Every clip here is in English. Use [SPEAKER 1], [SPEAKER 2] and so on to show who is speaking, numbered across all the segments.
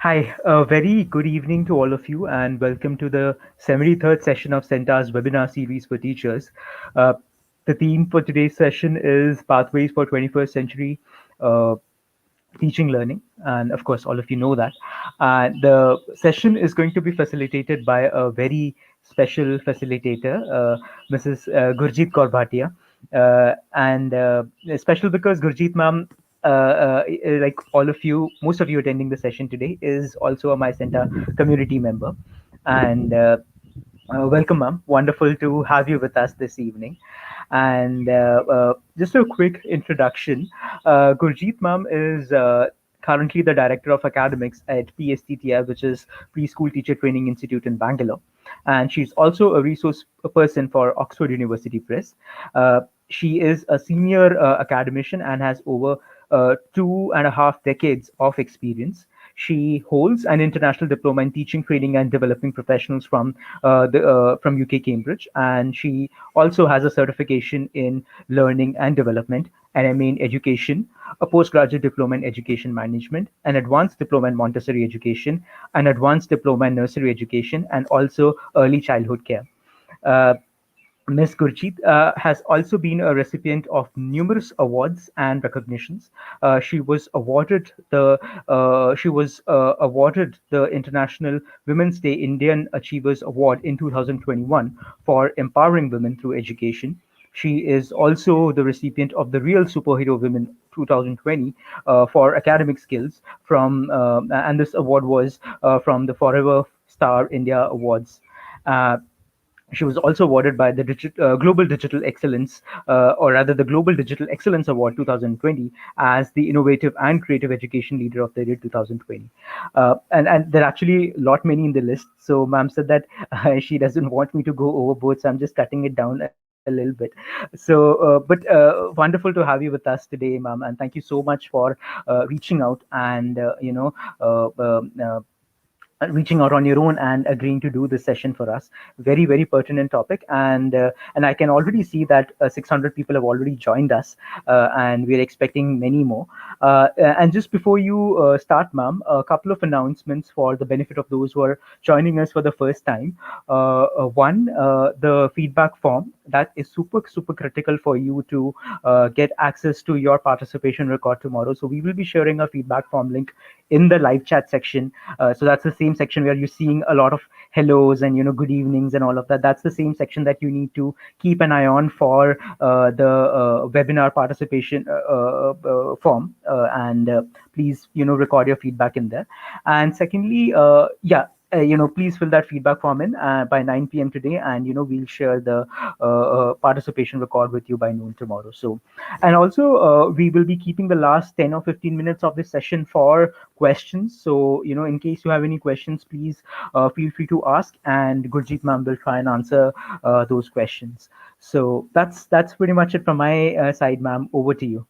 [SPEAKER 1] Hi, a very good evening to all of you, and welcome to the 73rd session of CENTA's webinar series for teachers. Uh, the theme for today's session is Pathways for 21st Century uh, Teaching Learning, and of course, all of you know that. The session is going to be facilitated by a very special facilitator, Mrs. Gurjeet Kaur Bhatia. And special because Gurjeet ma'am, like all of you, most of you attending the session today, is also a My Center community member. And welcome, ma'am. Wonderful to have you with us this evening. And just a quick introduction. Gurjeet ma'am is currently the director of academics at PSTTI, which is Preschool Teacher Training Institute in Bangalore. And she's also a resource person for Oxford University Press. She is a senior academician and has over 2.5 decades of experience. She holds an international diploma in teaching, training, and developing professionals from UK Cambridge, and she also has a certification in learning and development, an MA in education, a postgraduate diploma in education management, an advanced diploma in Montessori education, an advanced diploma in nursery education, and also early childhood care. Uh, Ms. Gurjeet has also been a recipient of numerous awards and recognitions. She was awarded the International Women's Day Indian Achievers Award in 2021 for empowering women through education. She is also the recipient of the Real Superhero Women 2020 for academic skills and this award was from the Forever Star India Awards. Uh, she was also awarded by the Global Digital Excellence, or rather the Global Digital Excellence Award 2020, as the Innovative and Creative Education Leader of the Year 2020. And there are actually a lot many in the list. So, ma'am said that she doesn't want me to go overboard, so I'm just cutting it down a little bit. But wonderful to have you with us today, ma'am, and thank you so much for reaching out and uh, um, uh, reaching out on your own and agreeing to do this session for us. Very pertinent topic, and I can already see that 600 people have already joined us, and we're expecting many more. And just before you start, ma'am, a couple of announcements for the benefit of those who are joining us for the first time. One, the feedback form that is super critical for you to get access to your participation record tomorrow. So we will be sharing a feedback form link in the live chat section. So that's the same section where you're seeing a lot of hellos and good evenings and all of that. That's the same section that you need to keep an eye on for the webinar participation form. And please record your feedback in there. And secondly, please fill that feedback form in by 9 p.m. today, and we'll share the participation record with you by noon tomorrow. So, and also we will be keeping the last 10 or 15 minutes of this session for questions. So, in case you have any questions, please feel free to ask, and Gurjeet ma'am will try and answer those questions. So that's pretty much it from my side, ma'am. Over to you.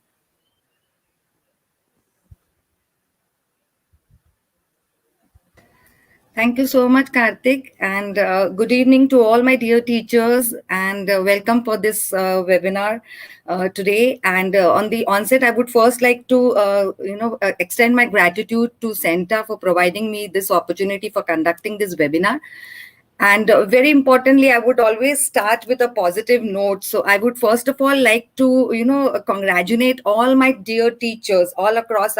[SPEAKER 2] Thank you so much, Karthik, and good evening to all my dear teachers, and welcome for this webinar today. And on the onset, I would first like to, extend my gratitude to CENTA for providing me this opportunity for conducting this webinar. And very importantly, I would always start with a positive note. So I would first of all like to, congratulate all my dear teachers all across.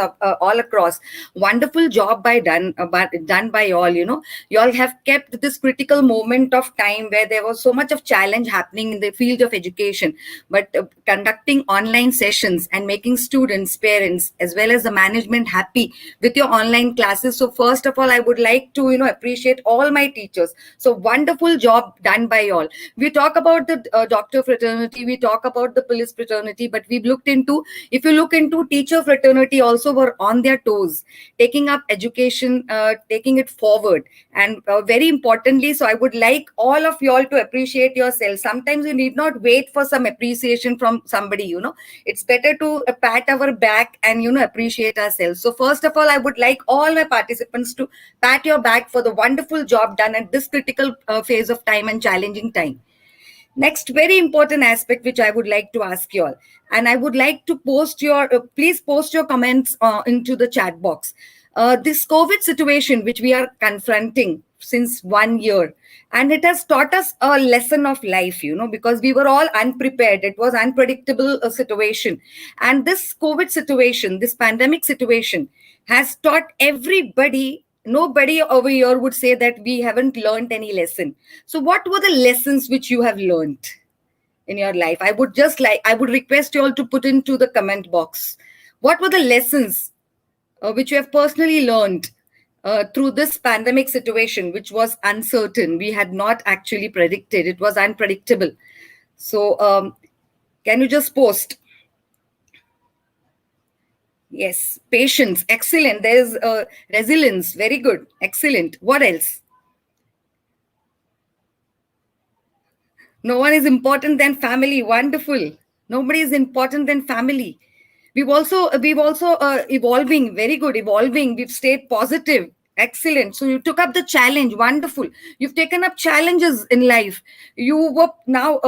[SPEAKER 2] Wonderful job done by all. You all have kept this critical moment of time where there was so much of challenge happening in the field of education, but conducting online sessions and making students, parents, as well as the management happy with your online classes. So first of all, I would like to, appreciate all my teachers. So wonderful job done by all. We talk about the doctor fraternity, we talk about the police fraternity, but we've looked into, if you look into teacher fraternity, also were on their toes, taking up education, taking it forward. And very importantly, so I would like all of you all to appreciate yourself. Sometimes you need not wait for some appreciation from somebody, it's better to pat our back and, appreciate ourselves. So first of all, I would like all my participants to pat your back for the wonderful job done at this critical phase of time and challenging time. Next, very important aspect which I would like to ask you all, and I would like to please post your comments into the chat box. This COVID situation, which we are confronting since 1 year, and it has taught us a lesson of life, because we were all unprepared. It was unpredictable situation. And this COVID situation, this pandemic situation, has taught everybody. Nobody over here would say that we haven't learned any lesson. So, what were the lessons which you have learned in your life? I would request you all to put into the comment box. What were the lessons which you have personally learned through this pandemic situation, which was uncertain? We had not actually predicted. It was unpredictable. So, can you just post? Yes, patience, excellent. There's resilience, very good, excellent. What else? No one is important than family. Wonderful. Nobody is important than family. We've also evolving. Very good, evolving. We've stayed positive. Excellent. So you took up the challenge. Wonderful. You've taken up challenges in life. You were now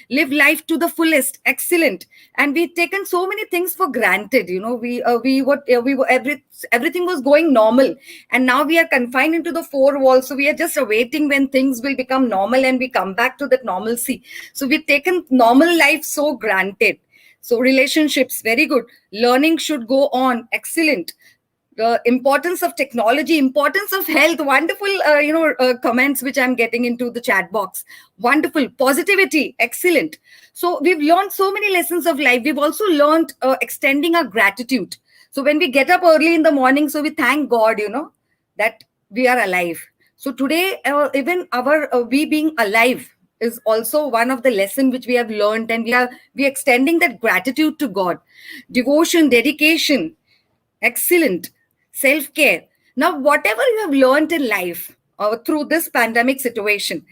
[SPEAKER 2] live life to the fullest. Excellent. And we've taken so many things for granted. Everything was going normal, and now we are confined into the four walls. So we are just awaiting when things will become normal and we come back to that normalcy. So we've taken normal life so granted. So relationships, very good. Learning should go on. Excellent. The importance of technology, importance of health. Wonderful, comments which I'm getting into the chat box. Wonderful. Positivity. Excellent. So we've learned so many lessons of life. We've also learned extending our gratitude. So when we get up early in the morning, so we thank God, that we are alive. So today, even our we being alive is also one of the lesson which we have learned, and we extending that gratitude to God. Devotion, dedication, excellent. Self-care. Now, whatever you have learned in life through this pandemic situation,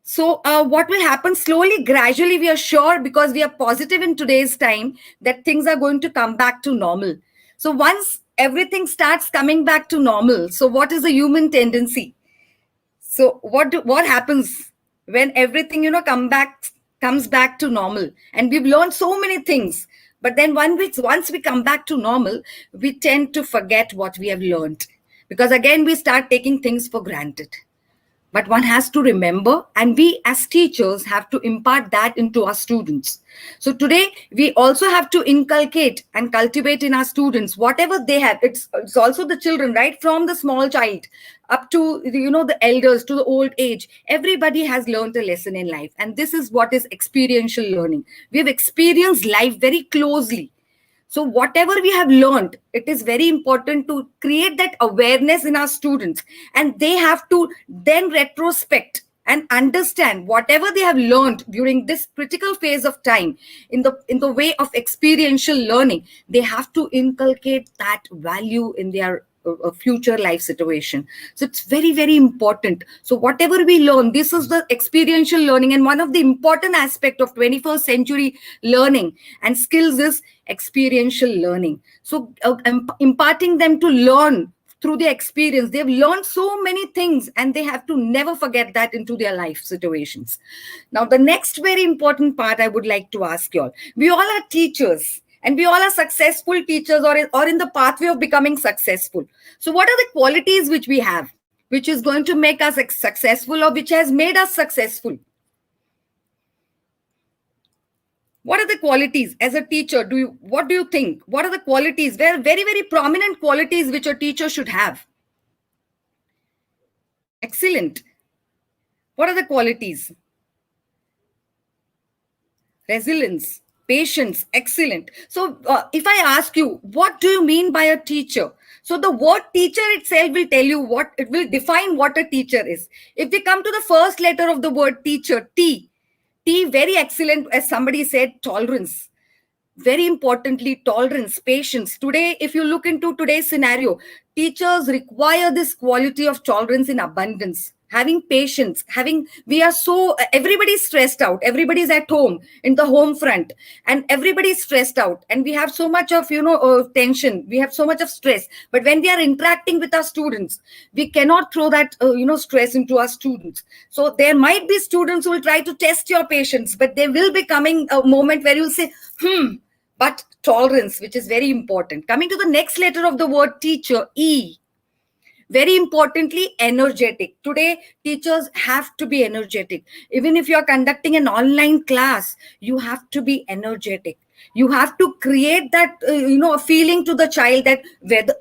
[SPEAKER 2] so what will happen slowly, gradually, we are sure, because we are positive in today's time, that things are going to come back to normal. So once everything starts coming back to normal, so what is the human tendency? So what happens when everything comes back to normal, and we've learned so many things, but then once we come back to normal, we tend to forget what we have learned, because again we start taking things for granted. But one has to remember, and we as teachers have to impart that into our students. So today we also have to inculcate and cultivate in our students whatever they have. It's also the children, right, from the small child up to the elders, to the old age. Everybody has learned a lesson in life, and this is what is experiential learning. We have experienced life very closely. So whatever we have learned, it is very important to create that awareness in our students, and they have to then retrospect and understand whatever they have learned during this critical phase of time. In the way of experiential learning, they have to inculcate that value in their future life situation. So it's very, very important. So whatever we learn, this is the experiential learning, and one of the important aspect of 21st century learning and skills is experiential learning. So imparting them to learn through their experience. They've learned so many things, and they have to never forget that into their life situations. Now, the next very important part I would like to ask you all. We all are teachers, and we all are successful teachers, or in the pathway of becoming successful. So what are the qualities which we have, which is going to make us successful, or which has made us successful? What are the qualities as a teacher? What do you think? What are the qualities? Very, very prominent qualities which a teacher should have. Excellent. What are the qualities? Resilience, patience. Excellent. So if I ask you, what do you mean by a teacher? So the word teacher itself will tell you what it will define what a teacher is. If we come to the first letter of the word teacher, T, very excellent, as somebody said, tolerance. Very importantly, tolerance, patience. Today, if you look into today's scenario, teachers require this quality of tolerance in abundance. Having patience, we are so, everybody's stressed out, everybody's at home, in the home front, and everybody's stressed out, and we have so much of tension, we have so much of stress. But when we are interacting with our students, we cannot throw that stress into our students. So there might be students who will try to test your patience, but there will be coming a moment where you'll say, but tolerance, which is very important. Coming to the next letter of the word teacher, E. Very importantly, energetic. Today teachers have to be energetic. Even if you are conducting an online class, you have to be energetic. You have to create that a feeling to the child that whether,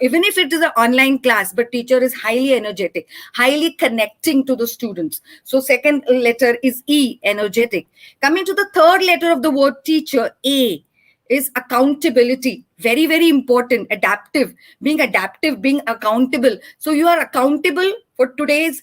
[SPEAKER 2] even if it is an online class, but teacher is highly energetic, highly connecting to the students. So second letter is E, energetic. Coming to the third letter of the word teacher, A, is accountability. Very, very important. Adaptive, being accountable. So you are accountable for today's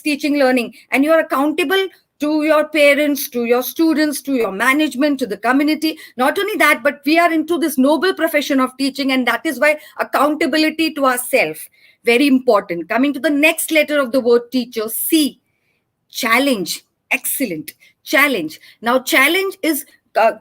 [SPEAKER 2] teaching learning, and you are accountable to your parents, to your students, to your management, to the community. Not only that, but we are into this noble profession of teaching, and that is why accountability to ourselves, very important. Coming to the next letter of the word teacher, C, challenge. Excellent. Challenge. Now challenge is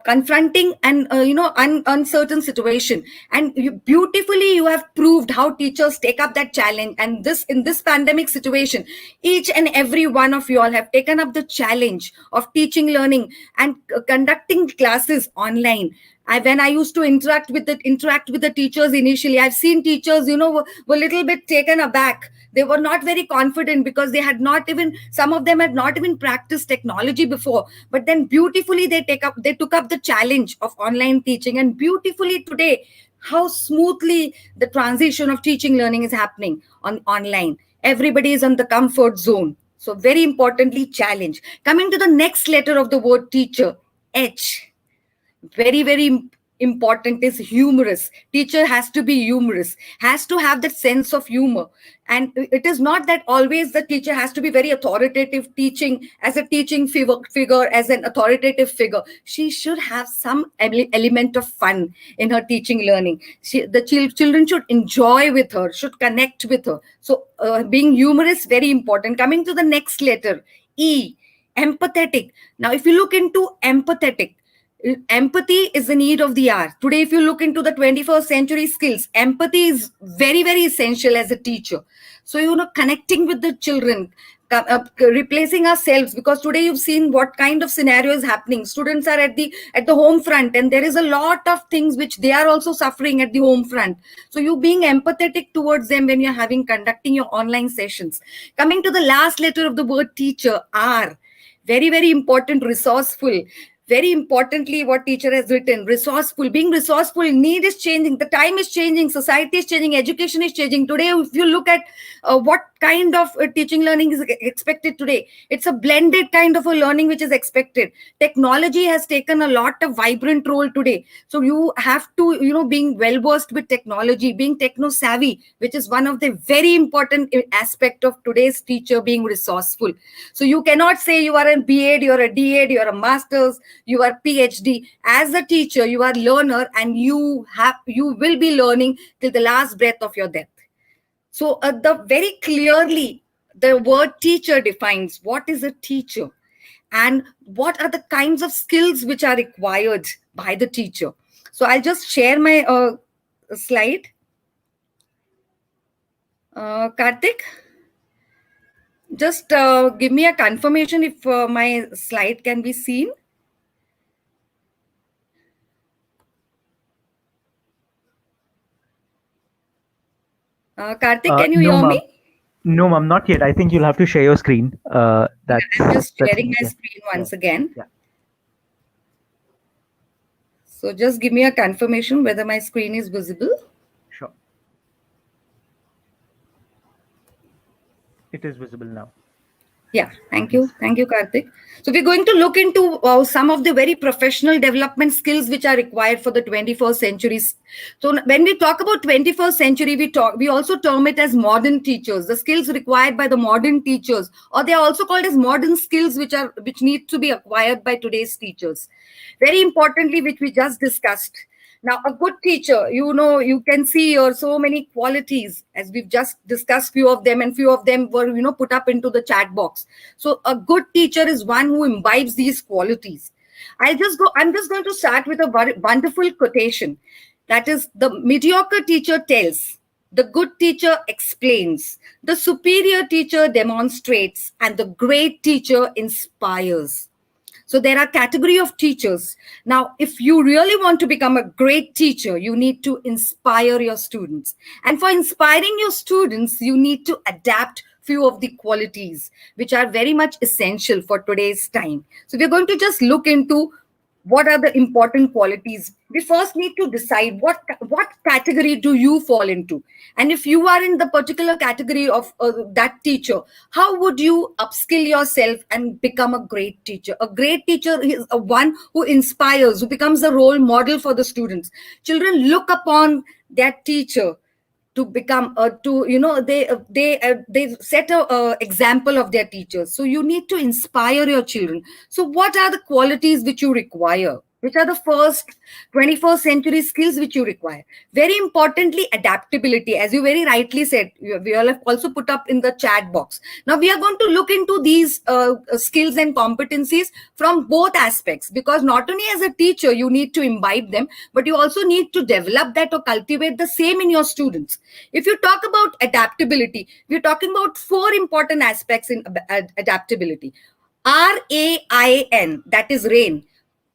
[SPEAKER 2] confronting an uncertain situation, and beautifully you have proved how teachers take up that challenge. And this, in this pandemic situation, each and every one of you all have taken up the challenge of teaching learning and conducting classes online. When I used to interact with the teachers initially, I've seen teachers, were a little bit taken aback. They were not very confident because some of them had not even practiced technology before. But then beautifully they took up the challenge of online teaching, and beautifully today, how smoothly the transition of teaching learning is happening on online. Everybody is on the comfort zone. So very importantly, challenge. Coming to the next letter of the word teacher, H, very, very important, is humorous. Teacher has to be humorous, has to have that sense of humor. And it is not that always the teacher has to be very authoritative, teaching as a figure, as an authoritative figure. She should have some element of fun in her teaching learning. Children should enjoy with her, should connect with her. So being humorous, very important. Coming to the next letter, E, empathetic. Now if you look into empathetic, empathy is the need of the hour today. If you look into the 21st century skills, empathy is very, very essential as a teacher. So connecting with the children, replacing ourselves, because today you've seen what kind of scenario is happening. Students are at the home front, and there is a lot of things which they are also suffering at the home front. So you being empathetic towards them when you're conducting your online sessions. Coming to the last letter of the word teacher, R, very, very important, resourceful. Very importantly, what teacher has written, resourceful. Being resourceful, need is changing, the time is changing, society is changing, education is changing. Today if you look at what kind of teaching learning is expected today, it's a blended kind of a learning which is expected. Technology has taken a lot of vibrant role today. So you have to, being well versed with technology, being techno savvy, which is one of the very important aspect of today's teacher, being resourceful. So you cannot say you are a BEd, you're a DEd, you're a master's, you are PhD. As a teacher, you are learner, and you will be learning till the last breath of your death. So the very clearly, the word teacher defines what is a teacher and what are the kinds of skills which are required by the teacher. So I'll just share my slide. Karthik, just give me a confirmation if my slide can be seen. Karthik, can you
[SPEAKER 1] No,
[SPEAKER 2] hear
[SPEAKER 1] ma'am.
[SPEAKER 2] me?
[SPEAKER 1] No, ma'am, not yet. I think you'll have to share your screen.
[SPEAKER 2] I'm just
[SPEAKER 1] That's
[SPEAKER 2] sharing my
[SPEAKER 1] yeah,
[SPEAKER 2] screen
[SPEAKER 1] yeah,
[SPEAKER 2] once again.
[SPEAKER 1] yeah.
[SPEAKER 2] So just give me a confirmation whether my screen is visible.
[SPEAKER 1] Sure. It is visible now.
[SPEAKER 2] Yeah, thank you.
[SPEAKER 1] Please.
[SPEAKER 2] Thank you, Karthik. So we're going to look into some of the very professional development skills which are required for the 21st century. So when we talk about 21st century, we also term it as modern teachers, the skills required by the modern teachers, or they are also called as modern skills which need to be acquired by today's teachers. Very importantly, which we just discussed. Now, a good teacher, you can see here so many qualities, as we've just discussed few of them, and few of them were, put up into the chat box. So a good teacher is one who imbibes these qualities. I'm just going to start with a wonderful quotation. That is, the mediocre teacher tells, the good teacher explains, the superior teacher demonstrates, and the great teacher inspires. So there are category of teachers. Now, if you really want to become a great teacher, you need to inspire your students. And for inspiring your students, you need to adapt few of the qualities which are very much essential for today's time. So we're going to just look into what are the important qualities. We first need to decide what category do you fall into, and if you are in the particular category of that teacher, how would you upskill yourself and become a great teacher? A great teacher is a one who inspires, who becomes a role model for the students. Children look upon their teacher to become to they set a example of their teachers. So you need to inspire your children. So what are the qualities which you require, which are the first 21st century skills which you require? Very importantly, adaptability, as you very rightly said. We all have also put up in the chat box. Now we are going to look into these skills and competencies from both aspects, because not only as a teacher you need to imbibe them, but you also need to develop that or cultivate the same in your students. If you talk about adaptability, we're talking about four important aspects in adaptability. RAIN, that is rain.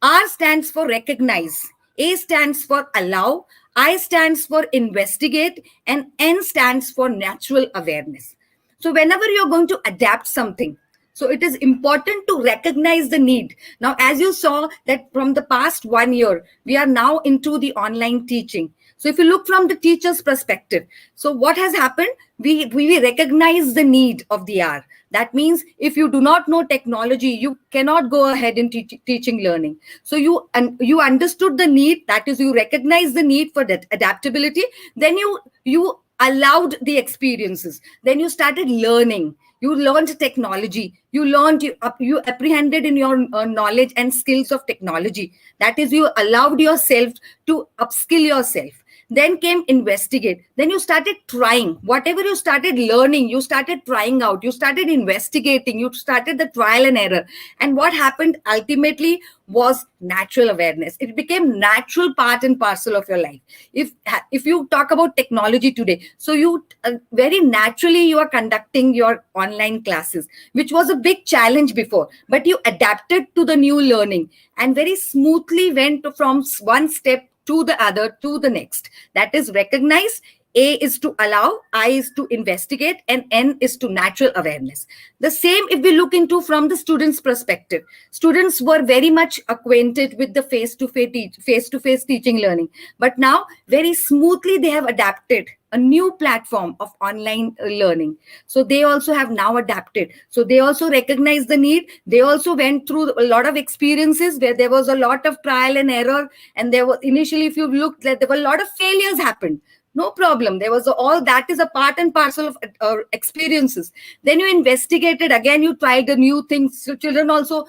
[SPEAKER 2] R stands for recognize, A stands for allow, I stands for investigate, and N stands for natural awareness. So whenever you're going to adapt something, so it is important to recognize the need. Now, as you saw that from the past 1 year, we are now into the online teaching. So if you look from the teacher's perspective, so what has happened? We recognize the need of the hour. That means if you do not know technology, you cannot go ahead in teaching learning. So you understood the need, that is, you recognize the need for that adaptability. Then you allowed the experiences. Then you started learning. You learned technology. You apprehended in your knowledge and skills of technology. That is, you allowed yourself to upskill yourself. Then came investigate. Then you started trying. Whatever you started learning, you started trying out. You started investigating. You started the trial and error. And what happened ultimately was natural awareness. It became natural part and parcel of your life. If you talk about technology today, so you very naturally you are conducting your online classes, which was a big challenge before, but you adapted to the new learning and very smoothly went from one step to the other to the next. That is recognize. A is to allow, I is to investigate, and N is to natural awareness. The same if we look into from the students' perspective. Students were very much acquainted with the face-to-face teaching learning. But now, very smoothly, they have adapted a new platform of online learning. So they also have now adapted. So they also recognize the need. They also went through a lot of experiences where there was a lot of trial and error. And there was initially, if you looked, there were a lot of failures happened. No problem. There was all that is a part and parcel of experiences. Then you investigated again. You tried the new things. So children also,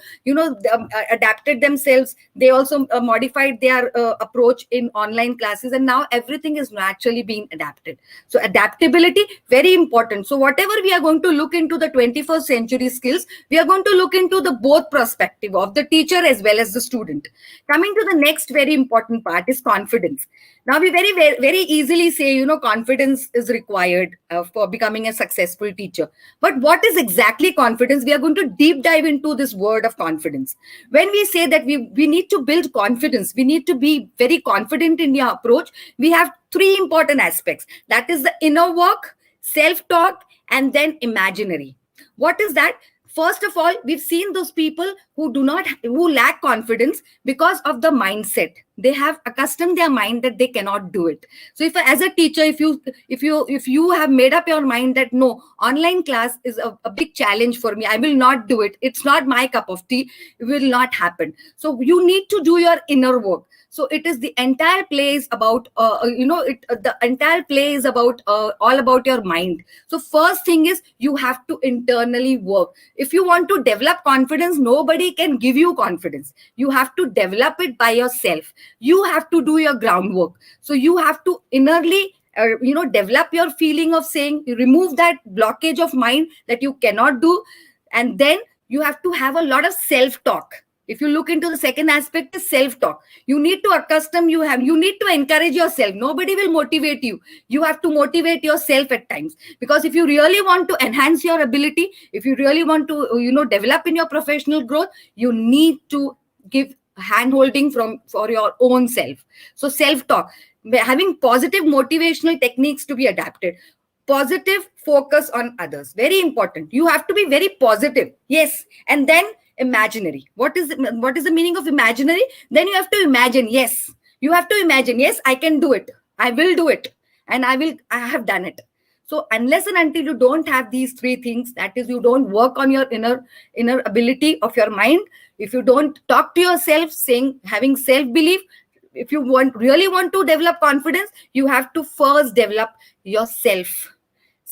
[SPEAKER 2] adapted themselves. They also modified their approach in online classes, and now everything is naturally being adapted. So adaptability very important. So whatever we are going to look into the 21st century skills, we are going to look into the both perspective of the teacher as well as the student. Coming to the next very important part is confidence. Now we very easily say, confidence is required for becoming a successful teacher. But what is exactly confidence? We are going to deep dive into this word of confidence. When we say that we need to build confidence, we need to be very confident in your approach. We have three important aspects. That is the inner work, self-talk, and then imaginary. What is that? First of all, we've seen those people who lack confidence because of the mindset. They have accustomed their mind that they cannot do it. So if as a teacher, if you have made up your mind that no, online class is a big challenge for me, I will not do it, it's not my cup of tea, it will not happen. So you need to do your inner work. So it is the entire play is about the entire play is about all about your mind. So first thing is you have to internally work. If you want to develop confidence, nobody can give you confidence. You have to develop it by yourself. You have to do your groundwork. So you have to innerly develop your feeling of saying, remove that blockage of mind that you cannot do. And then you have to have a lot of self talk. If you look into the second aspect is self talk. You need to accustom, you need to encourage yourself. Nobody will motivate you. You have to motivate yourself at times, because if you really want to enhance your ability, if you really want to develop in your professional growth, you need to give hand holding from for your own self. So self talk, having positive motivational techniques to be adapted. Positive focus on others, very important. You have to be very positive, yes. And then imaginary, what is the meaning of imaginary? Then you have to imagine, yes. You have to imagine, yes, I can do it, I will do it, and I have done it. So unless and until you don't have these three things, that is, you don't work on your inner ability of your mind, if you don't talk to yourself saying, having self belief, if you really want to develop confidence, you have to first develop yourself.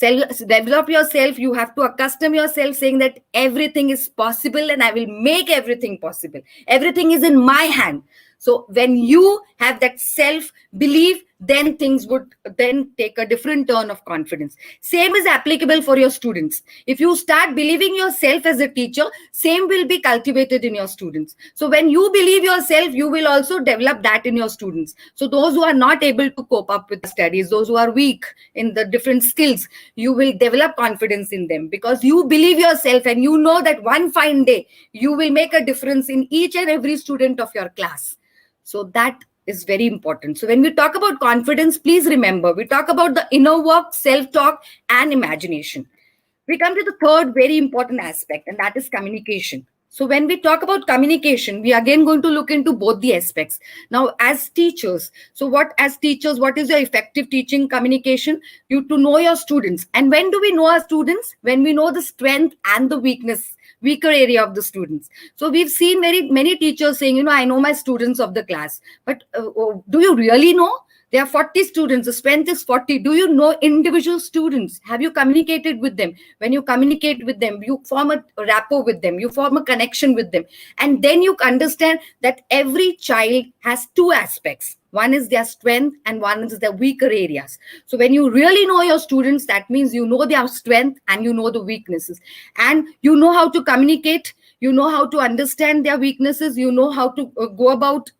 [SPEAKER 2] Develop yourself. You have to accustom yourself saying that everything is possible and I will make everything possible. Everything is in my hand. So when you have that self belief, then things would then take a different turn of confidence. Same is applicable for your students. If you start believing yourself as a teacher, same will be cultivated in your students. So when you believe yourself, you will also develop that in your students. So those who are not able to cope up with the studies, those who are weak in the different skills, you will develop confidence in them, because you believe yourself and you know that one fine day you will make a difference in each and every student of your class. So that is very important. So when we talk about confidence, please remember, we talk about the inner work, self-talk, and imagination. We come to the third very important aspect, and that is communication. So when we talk about communication, we are again going to look into both the aspects. Now, as teachers, what is your effective teaching communication? You to know your students. And when do we know our students? When we know the strength and the weaker area of the students. So we've seen very many teachers saying, I know my students of the class, but do you really know? There are 40 students, the strength is 40. Do you know individual students? Have you communicated with them? When you communicate with them, you form a rapport with them, you form a connection with them. And then you understand that every child has two aspects. One is their strength and one is their weaker areas. So when you really know your students, that means you know their strength and you know the weaknesses. And you know how to communicate, you know how to understand their weaknesses, you know how to go about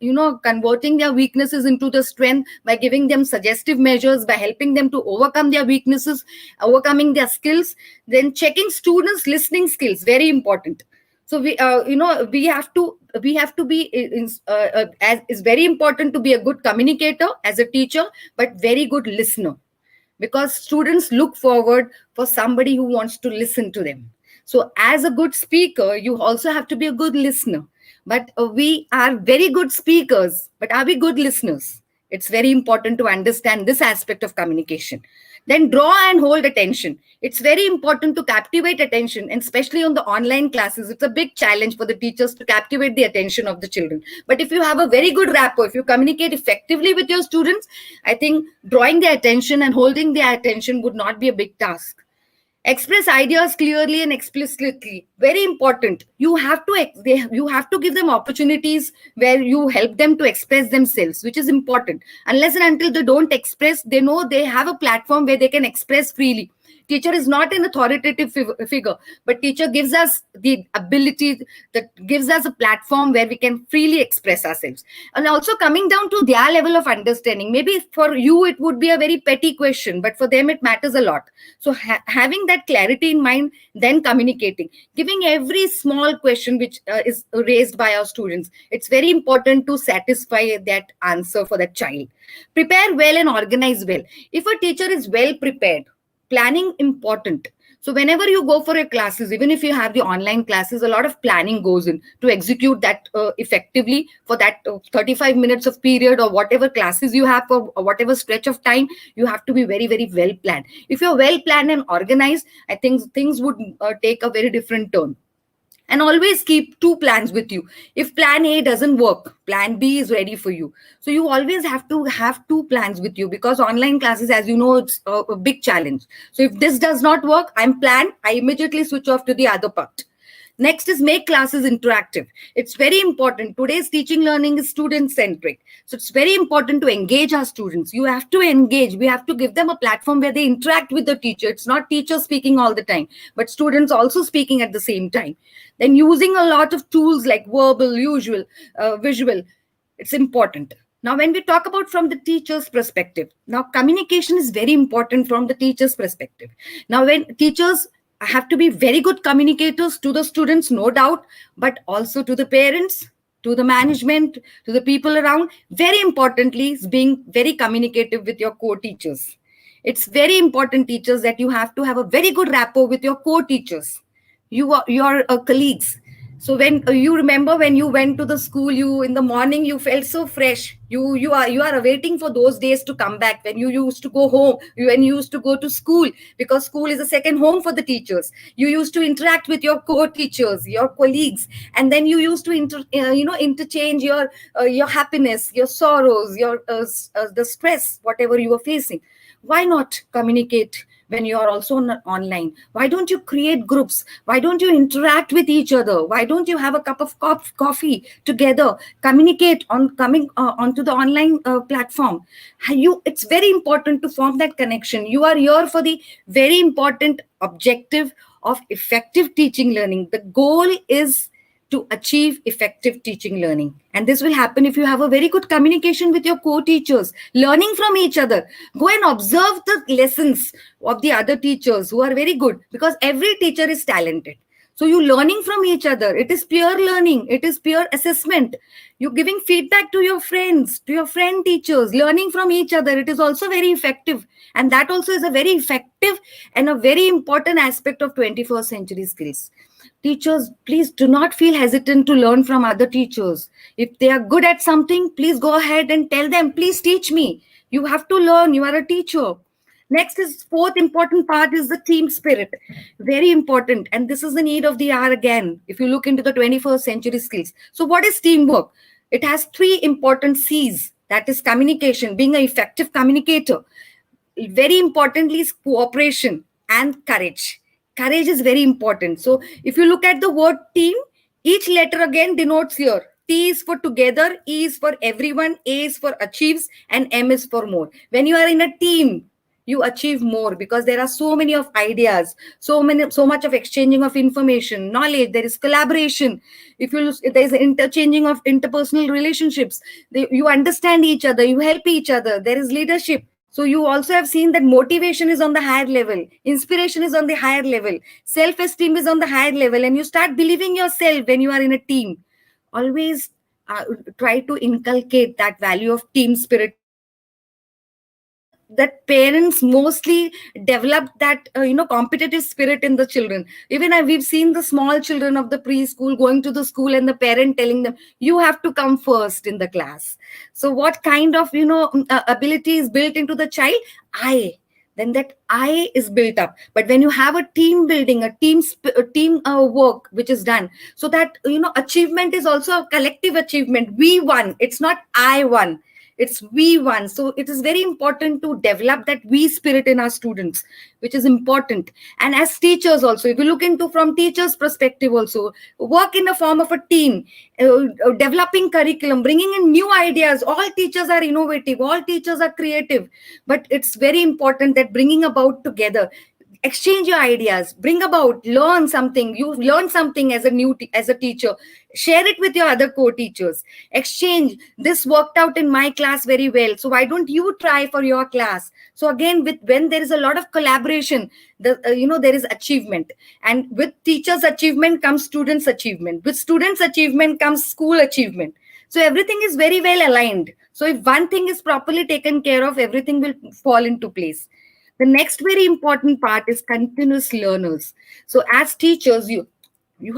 [SPEAKER 2] converting their weaknesses into the strength by giving them suggestive measures, by helping them to overcome their weaknesses, overcoming their skills. Then checking students listening skills, very important. So we have to be as is very important to be a good communicator as a teacher, but very good listener, because students look forward for somebody who wants to listen to them. So as a good speaker, you also have to be a good listener. But we are very good speakers, but are we good listeners? It's very important to understand this aspect of communication. Then draw and hold attention. It's very important to captivate attention, and especially on the online classes, it's a big challenge for the teachers to captivate the attention of the children. But if you have a very good rapport, if you communicate effectively with your students, I think drawing their attention and holding their attention would not be a big task. Express ideas clearly and explicitly, very important. You have to give them opportunities where you help them to express themselves, which is important. Unless and until they don't express, they know they have a platform where they can express freely. Teacher is not an authoritative figure, but teacher gives us the ability, that gives us a platform where we can freely express ourselves. And also coming down to their level of understanding, maybe for you it would be a very petty question, but for them it matters a lot. So having that clarity in mind, then communicating, giving every small question which is raised by our students, it's very important to satisfy that answer for that child. Prepare well and organize well. If a teacher is well prepared, planning important. So whenever you go for your classes, even if you have the online classes, a lot of planning goes in to execute that effectively for that 35 minutes of period, or whatever classes you have for whatever stretch of time. You have to be very, very well planned. If you're well planned and organized, I think things would take a very different turn. And always keep two plans with you. If plan A doesn't work, plan B is ready for you. So you always have to have two plans with you, because online classes, as you know, it's a big challenge. So if this does not work, I'm planned, I immediately switch off to the other part. Next is make classes interactive. It's very important. Today's teaching learning is student centric. So it's very important to engage our students. You have to engage. We have to give them a platform where they interact with the teacher. It's not teacher speaking all the time, but students also speaking at the same time. Then using a lot of tools like verbal, usual, visual. It's important. Now, when we talk about from the teacher's perspective, now communication is very important from the teacher's perspective. Now, when teachers have to be very good communicators to the students, no doubt, but also to the parents, to the management, to the people around. Very importantly, is being very communicative with your co-teachers. It's very important, teachers, that you have to have a very good rapport with your co-teachers, your colleagues. So when you remember when you went to the school, you in the morning you felt so fresh. You are awaiting for those days to come back when you used to go home, when you used to go to school, because school is a second home for the teachers. You used to interact with your co-teachers, your colleagues, and then you used to interchange your happiness, your sorrows, your the stress, whatever you were facing. Why not communicate when you are also online? Why don't you create groups? Why don't you interact with each other? Why don't you have a cup of coffee together, communicate on coming onto the online platform? It's very important to form that connection. You are here for the very important objective of effective teaching learning. The goal is to achieve effective teaching learning. And this will happen if you have a very good communication with your co-teachers, learning from each other. Go and observe the lessons of the other teachers who are very good, because every teacher is talented. So you learning from each other. It is peer learning. It is peer assessment. You giving feedback to your friends, to your friend teachers, learning from each other. It is also very effective. And that also is a very effective and a very important aspect of 21st century skills. Teachers, please do not feel hesitant to learn from other teachers. If they are good at something, please go ahead and tell them, please teach me. You have to learn. You are a teacher. Next is fourth important part is the team spirit. Very important. And this is the need of the hour again, if you look into the 21st century skills. So what is teamwork? It has three important C's. That is communication, being an effective communicator. Very importantly is cooperation and courage. Courage is very important. So if you look at the word team, each letter again denotes here. T is for together, E is for everyone, A is for achieves, and M is for more. When you are in a team, you achieve more, because there are so many of ideas, so much of exchanging of information, knowledge. There is collaboration. There is interchanging of interpersonal relationships. You understand each other, you help each other. There is leadership. So you also have seen that motivation is on the higher level, inspiration is on the higher level, self-esteem is on the higher level, and you start believing yourself when you are in a team. Always try to inculcate that value of team spirit in your children. That parents mostly develop that competitive spirit in the children. Even we've seen the small children of the preschool going to the school and the parent telling them, you have to come first in the class. So what kind of ability is built into the child? I Then that I is built up. But when you have a team building, a team work which is done, so that achievement is also a collective achievement. We won. It's not I won, it's we won. So it is very important to develop that we spirit in our students, which is important. And as teachers also, if you look into from teachers perspective also, work in the form of a team, developing curriculum, bringing in new ideas. All teachers are innovative, all teachers are creative, but it's very important that bringing about together, exchange your ideas, bring about, learn something. You learn something as as a teacher, share it with your other co-teachers, exchange. This worked out in my class very well, so why don't you try for your class? So again, when there is a lot of collaboration, there is achievement. And with teachers achievement comes students achievement, with students achievement comes school achievement. So everything is very well aligned. So if one thing is properly taken care of, everything will fall into place. The next very important part is continuous learners. So as teachers, you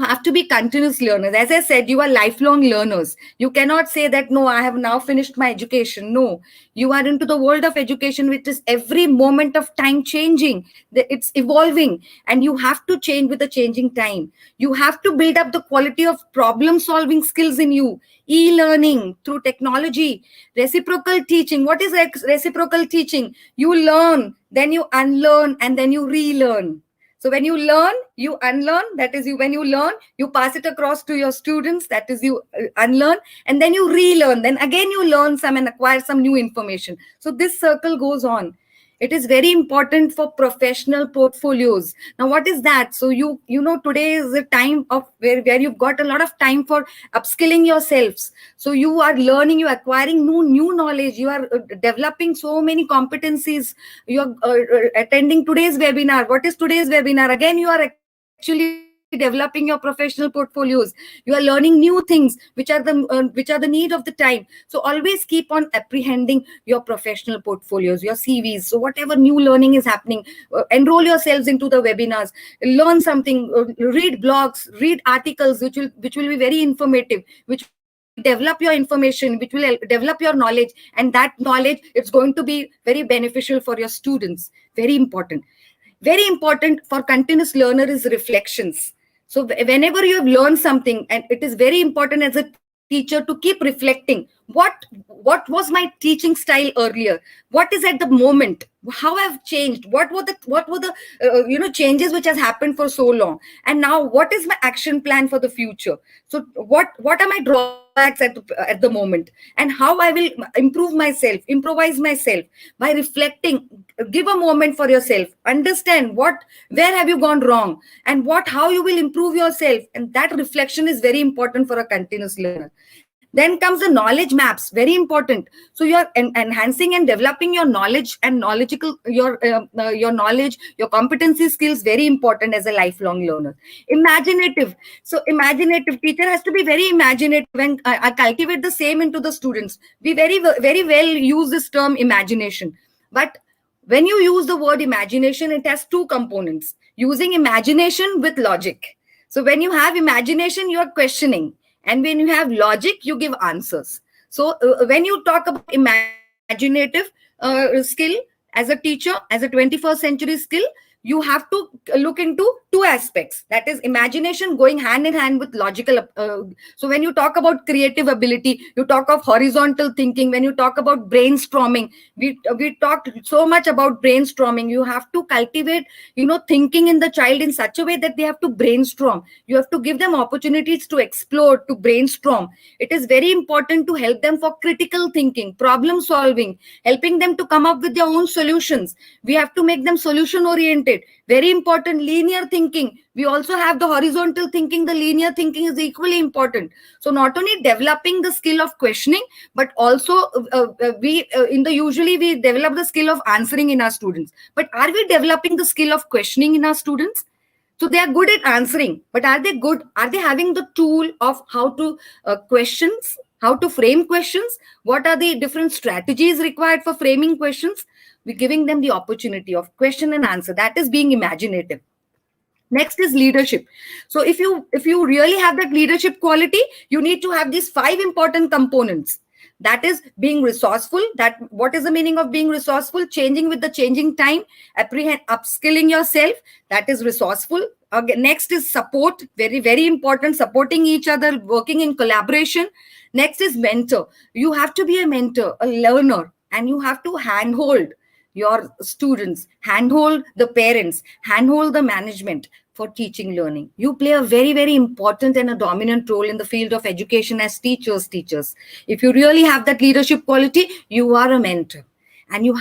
[SPEAKER 2] have to be continuous learners. As I said, you are lifelong learners. You cannot say that, no, I have now finished my education. No, you are into the world of education, which is every moment of time changing. It's evolving, and you have to change with the changing time. You have to build up the quality of problem solving skills in you. E-learning through technology, reciprocal teaching. What is reciprocal teaching? You learn, then you unlearn, and then you relearn. So when you learn, you unlearn. That is, you when you learn, you pass it across to your students. That is, you unlearn, and then you relearn. Then again you learn some and acquire some new information. So this circle goes on. It is very important for professional portfolios. Now what is that? So today is a time of where you've got a lot of time for upskilling yourselves. So you are learning, you are acquiring new knowledge, you are developing so many competencies. You are attending today's webinar. What is today's webinar? Again, you are actually developing your professional portfolios. You are learning new things which are the need of the time. So always keep on apprehending your professional portfolios, your CVs. So whatever new learning is happening, enroll yourselves into the webinars, learn something, read blogs, read articles which will be very informative, which will develop your information, which will develop your knowledge, and that knowledge, it's going to be very beneficial for your students. Very important. Very important for continuous learner is reflections. So whenever you have learned something, and it is very important as a teacher to keep reflecting, what was my teaching style earlier, what is at the moment, how I've changed, what were the changes which has happened for so long, and now what is my action plan for the future. So what are my drawbacks at the moment, and how I will improve myself, improvise myself by reflecting. Give a moment for yourself, understand where have you gone wrong, and how you will improve yourself. And that reflection is very important for a continuous learner. Then comes the knowledge maps, very important. So you are enhancing and developing your knowledge and knowledgeable your knowledge, your competency skills, very important as a lifelong learner. Imaginative. So imaginative teacher has to be very imaginative, and I cultivate the same into the students. We very well use this term imagination, but when you use the word imagination, it has two components: using imagination with logic. So when you have imagination, you are questioning, and when you have logic, you give answers. So when you talk about imaginative skill as a teacher, as a 21st century skill, you have to look into two aspects, that is imagination going hand in hand with logical. So when you talk about creative ability, you talk of horizontal thinking. When you talk about brainstorming, we talked so much about brainstorming. You have to cultivate thinking in the child in such a way that they have to brainstorm. You have to give them opportunities to explore, to brainstorm. It is very important to help them for critical thinking, problem solving, helping them to come up with their own solutions. We have to make them solution oriented. Very important. Linear thinking, we also have the horizontal thinking. The linear thinking is equally important. So not only developing the skill of questioning, but also we in the usually we develop the skill of answering in our students. But are we developing the skill of questioning in our students? So they are good at answering, but are they good? Are they having the tool of how to questions, how to frame questions? What are the different strategies required for framing questions? We're giving them the opportunity of question and answer. That is being imaginative. Next is leadership. So if you really have that leadership quality, you need to have these five important components. That is being resourceful. That what is the meaning of being resourceful? Changing with the changing time, upskilling yourself. That is resourceful. Again, next is support. Very very important. Supporting each other, working in collaboration. Next is mentor. You have to be a mentor, a learner, and you have to handhold your students, handhold the parents, handhold the management for teaching learning. You play a very very important and a dominant role in the field of education as teachers. If you really have that leadership quality, you are a mentor, and you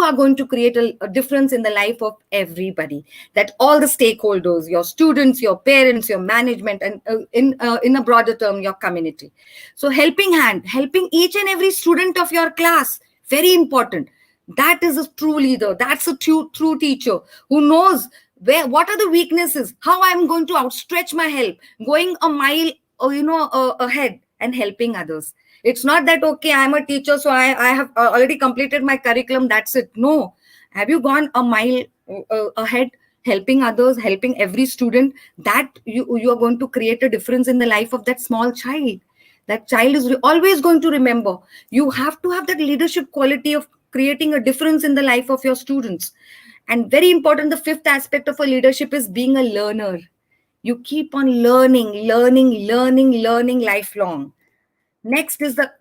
[SPEAKER 2] are going to create a difference in the life of everybody, that all the stakeholders, your students, your parents, your management, and in a broader term, your community. So helping each and every student of your class, very important. That is a true leader. That's a true teacher who knows what are the weaknesses, how I'm going to outstretch my help, going a mile ahead and helping others. It's not that, okay, I'm a teacher, so I have already completed my curriculum, that's it. No. Have you gone a mile ahead, helping others, helping every student? That you are going to create a difference in the life of that small child. That child is always going to remember. You have to have that leadership quality of creating a difference in the life of your students. And very important, the fifth aspect of a leadership is being a learner. You keep on learning lifelong. Next is the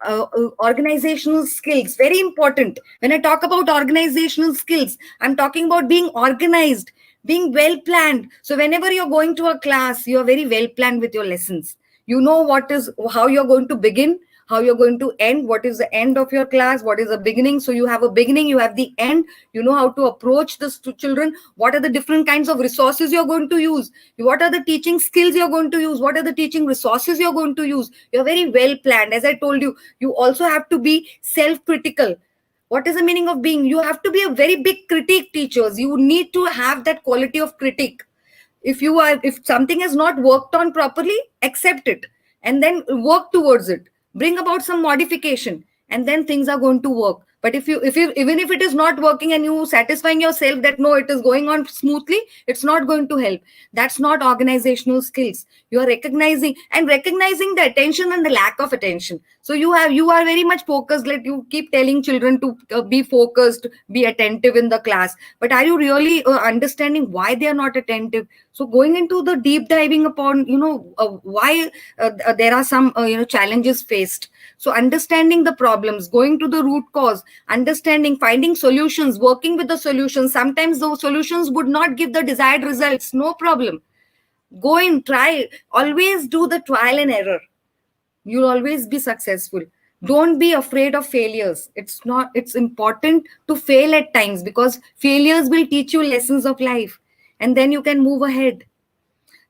[SPEAKER 2] organizational skills. Very important. When I talk about organizational skills, I'm talking about being organized. Being well planned. So whenever you're going to a class, you're very well planned with your lessons. You know what is, how you're going to begin, how you're going to end, what is the end of your class, what is the beginning. So you have a beginning, you have the end. You know how to approach the children, what are the different kinds of resources you're going to use, what are the teaching skills you're going to use, what are the teaching resources you're going to use. You're very well planned. As I told you, you also have to be self critical. What is the meaning of being? You have to be a very big critique, teachers. You need to have that quality of critique. If you are, if something has not worked on properly, accept it and then work towards it. Bring about some modification, and then things are going to work. But if you even if it is not working and you satisfying yourself that no, it is going on smoothly, it's not going to help. That's not organizational skills. You are recognizing the attention and the lack of attention. So you are very much focused. Let you keep telling children to be focused, be attentive in the class, but are you really understanding why they are not attentive? So going into the deep diving upon, why there are some challenges faced. So understanding the problems, going to the root cause, understanding, finding solutions, working with the solutions. Sometimes those solutions would not give the desired results, no problem. Go in, try, always do the trial and error. You'll always be successful. Don't be afraid of failures. It's important to fail at times, because failures will teach you lessons of life, and then you can move ahead.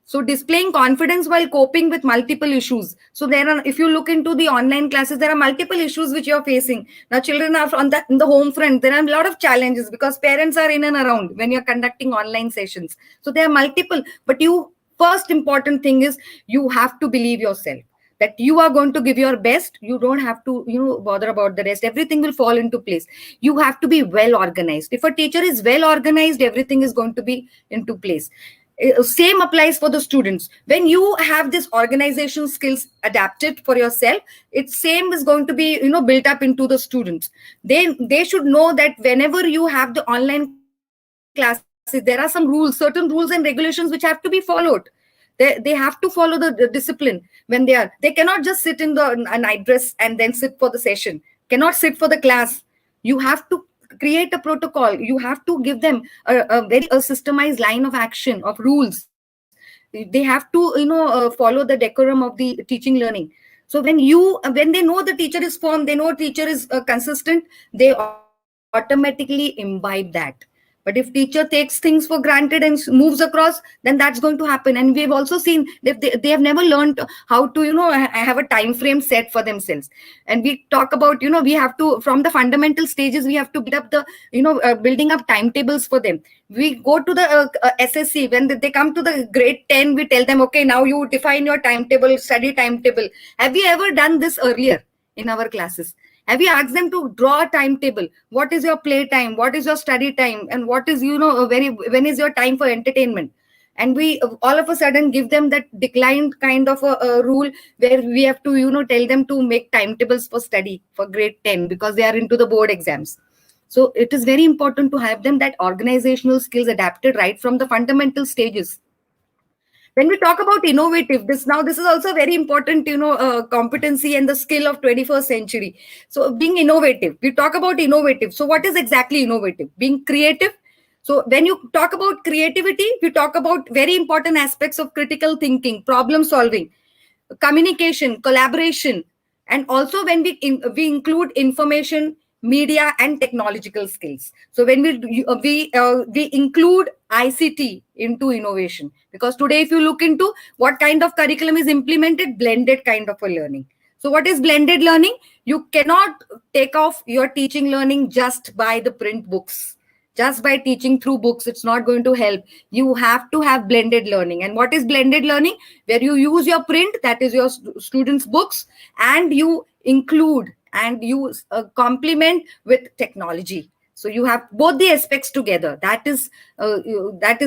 [SPEAKER 2] So displaying confidence while coping with multiple issues. So there are, if you look into the online classes, there are multiple issues which you're facing. Now children are on the in the home front. There are a lot of challenges because parents are in and around when you're conducting online sessions. So there are multiple, but you, first important thing is, you have to believe yourself that you are going to give your best. You don't have to bother about the rest. Everything will fall into place. You have to be well organized. If a teacher is well organized, everything is going to be into place. Same applies for the students. When you have this organization skills adapted for yourself, it's same is going to be built up into the students. They should know that whenever you have the online classes, there are some rules, certain rules and regulations which have to be followed. They have to follow the discipline. When they cannot just sit in a night dress and then sit for the session, cannot sit for the class. You have to create a protocol. You have to give them a very systemized line of action, of rules. They have to follow the decorum of the teaching learning. So when they know the teacher is firm, they know teacher is consistent, they automatically imbibe that. But if teacher takes things for granted and moves across, then that's going to happen. And we've also seen they have never learned how to have a time frame set for themselves. And we talk about we have to, from the fundamental stages, we have to build up the building up timetables for them. We go to the SSC, when they come to the grade 10, we tell them, okay, now you define your timetable, study timetable. Have you ever done this earlier in our classes? Have you asked them to draw a timetable? What is your play time? What is your study time? And what is, when is your time for entertainment? And we all of a sudden give them that declined kind of a rule, where we have to, tell them to make timetables for study for grade 10 because they are into the board exams. So it is very important to have them that organizational skills adapted right from the fundamental stages. When we talk about innovative, this is also very important competency and the skill of 21st century. So being innovative, we talk about innovative. So what is exactly innovative? Being creative. So when you talk about creativity, we talk about very important aspects of critical thinking, problem solving, communication, collaboration, and also when we include information, media, and technological skills. So when we include ICT into innovation, because today if you look into what kind of curriculum is implemented, blended kind of a learning. So what is blended learning? You cannot take off your teaching learning just by the print books. Just by teaching through books, it's not going to help. You have to have blended learning. And what is blended learning? Where you use your print, that is your students books, and you include and you complement with technology. So you have both the aspects together. That is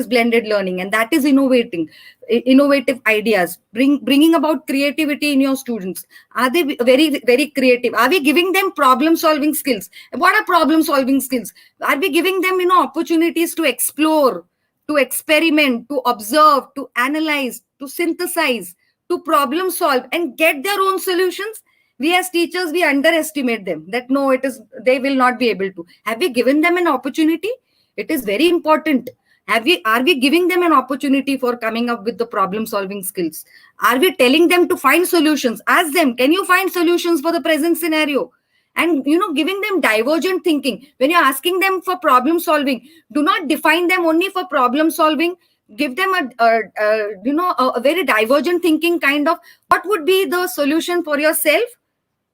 [SPEAKER 2] blended learning, and that is innovative ideas, bringing about creativity in your students. Are they very very creative? Are we giving them problem solving skills? What are problem solving skills? Are we giving them opportunities to explore, to experiment, to observe, to analyze, to synthesize, to problem solve and get their own solutions? We as teachers, we underestimate them, that no, they will not be able to. Have we given them an opportunity? It is very important. Are we giving them an opportunity for coming up with the problem solving skills? Are we telling them to find solutions? Ask them, can you find solutions for the present scenario? And giving them divergent thinking. When you're asking them for problem solving, do not define them only for problem solving. Give them a very divergent thinking kind of, what would be the solution for yourself,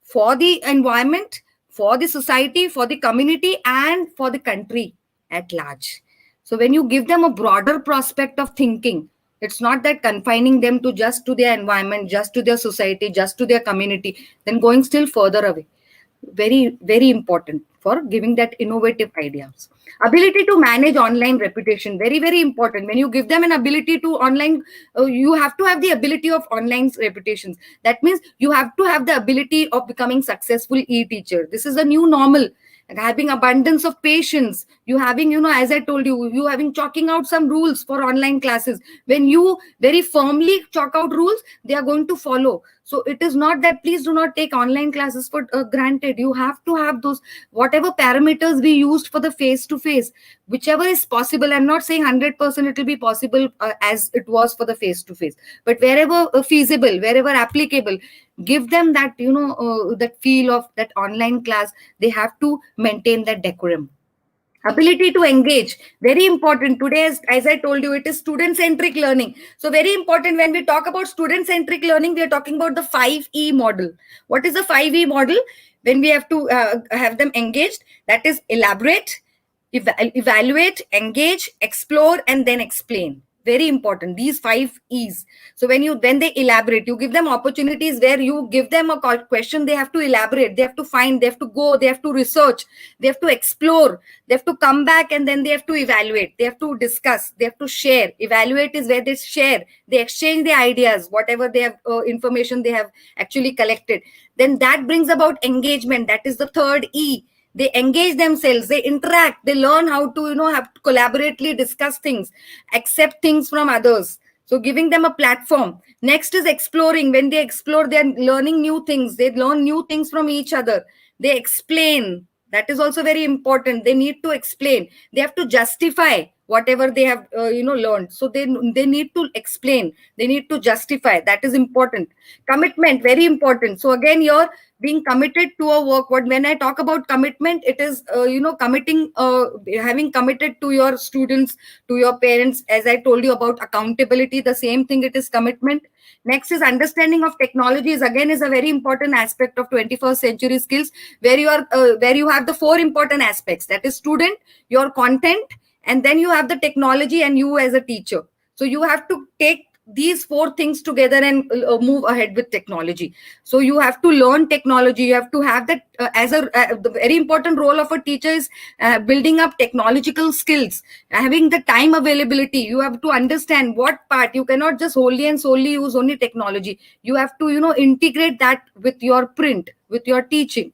[SPEAKER 2] for the environment, for the society, for the community, and for the country at large. So when you give them a broader prospect of thinking, it's not that confining them to just to their environment, just to their society, just to their community, then going still further away. Very, very important for giving that innovative ideas. Ability to manage online reputation, very, very important. When you give them an ability to online, you have to have the ability of online reputations. That means you have to have the ability of becoming successful e-teacher. This is a new normal. Having abundance of patience, you having, as I told you, you having chalking out some rules for online classes. When you very firmly chalk out rules, they are going to follow. So it is not that, please do not take online classes for granted. You have to have those, whatever parameters we used for the face to face, whichever is possible. I'm not saying 100% it will be possible as it was for the face to face, but wherever feasible, wherever applicable, give them that, that feel of that online class. They have to maintain that decorum. Ability to engage, very important today. As I told you, it is student centric learning. So very important, when we talk about student centric learning, we are talking about the 5E model. What is the 5E model? When we have to have them engaged, that is elaborate, evaluate, engage, explore, and then explain. Very important, these 5 E's. So when they elaborate, you give them opportunities where you give them a question, they have to elaborate, they have to find, they have to go, they have to research, they have to explore, they have to come back, and then they have to evaluate, they have to discuss, they have to share. Evaluate is where they share, they exchange the ideas, whatever they have information they have actually collected. Then that brings about engagement, that is the third E. They engage themselves, they interact, they learn how to have to collaboratively discuss things, accept things from others. So giving them a platform. Next is exploring. When they explore, they're learning new things, they learn new things from each other. They explain, that is also very important. They need to explain, they have to justify whatever they have learned. So they need to explain, they need to justify, that is important. Commitment, very important. So again, you're being committed to a work. What when I talk about commitment, it is committing, having committed to your students, to your parents. As I told you about accountability, the same thing, it is commitment. Next is understanding of technologies, again is a very important aspect of 21st century skills, where you have the four important aspects, that is student, your content, and then you have the technology, and you as a teacher. So you have to take these four things together and move ahead with technology. So you have to learn technology, you have to have that the very important role of a teacher is building up technological skills, having the time availability. You have to understand what part, you cannot just wholly and solely use only technology. You have to integrate that with your print, with your teaching.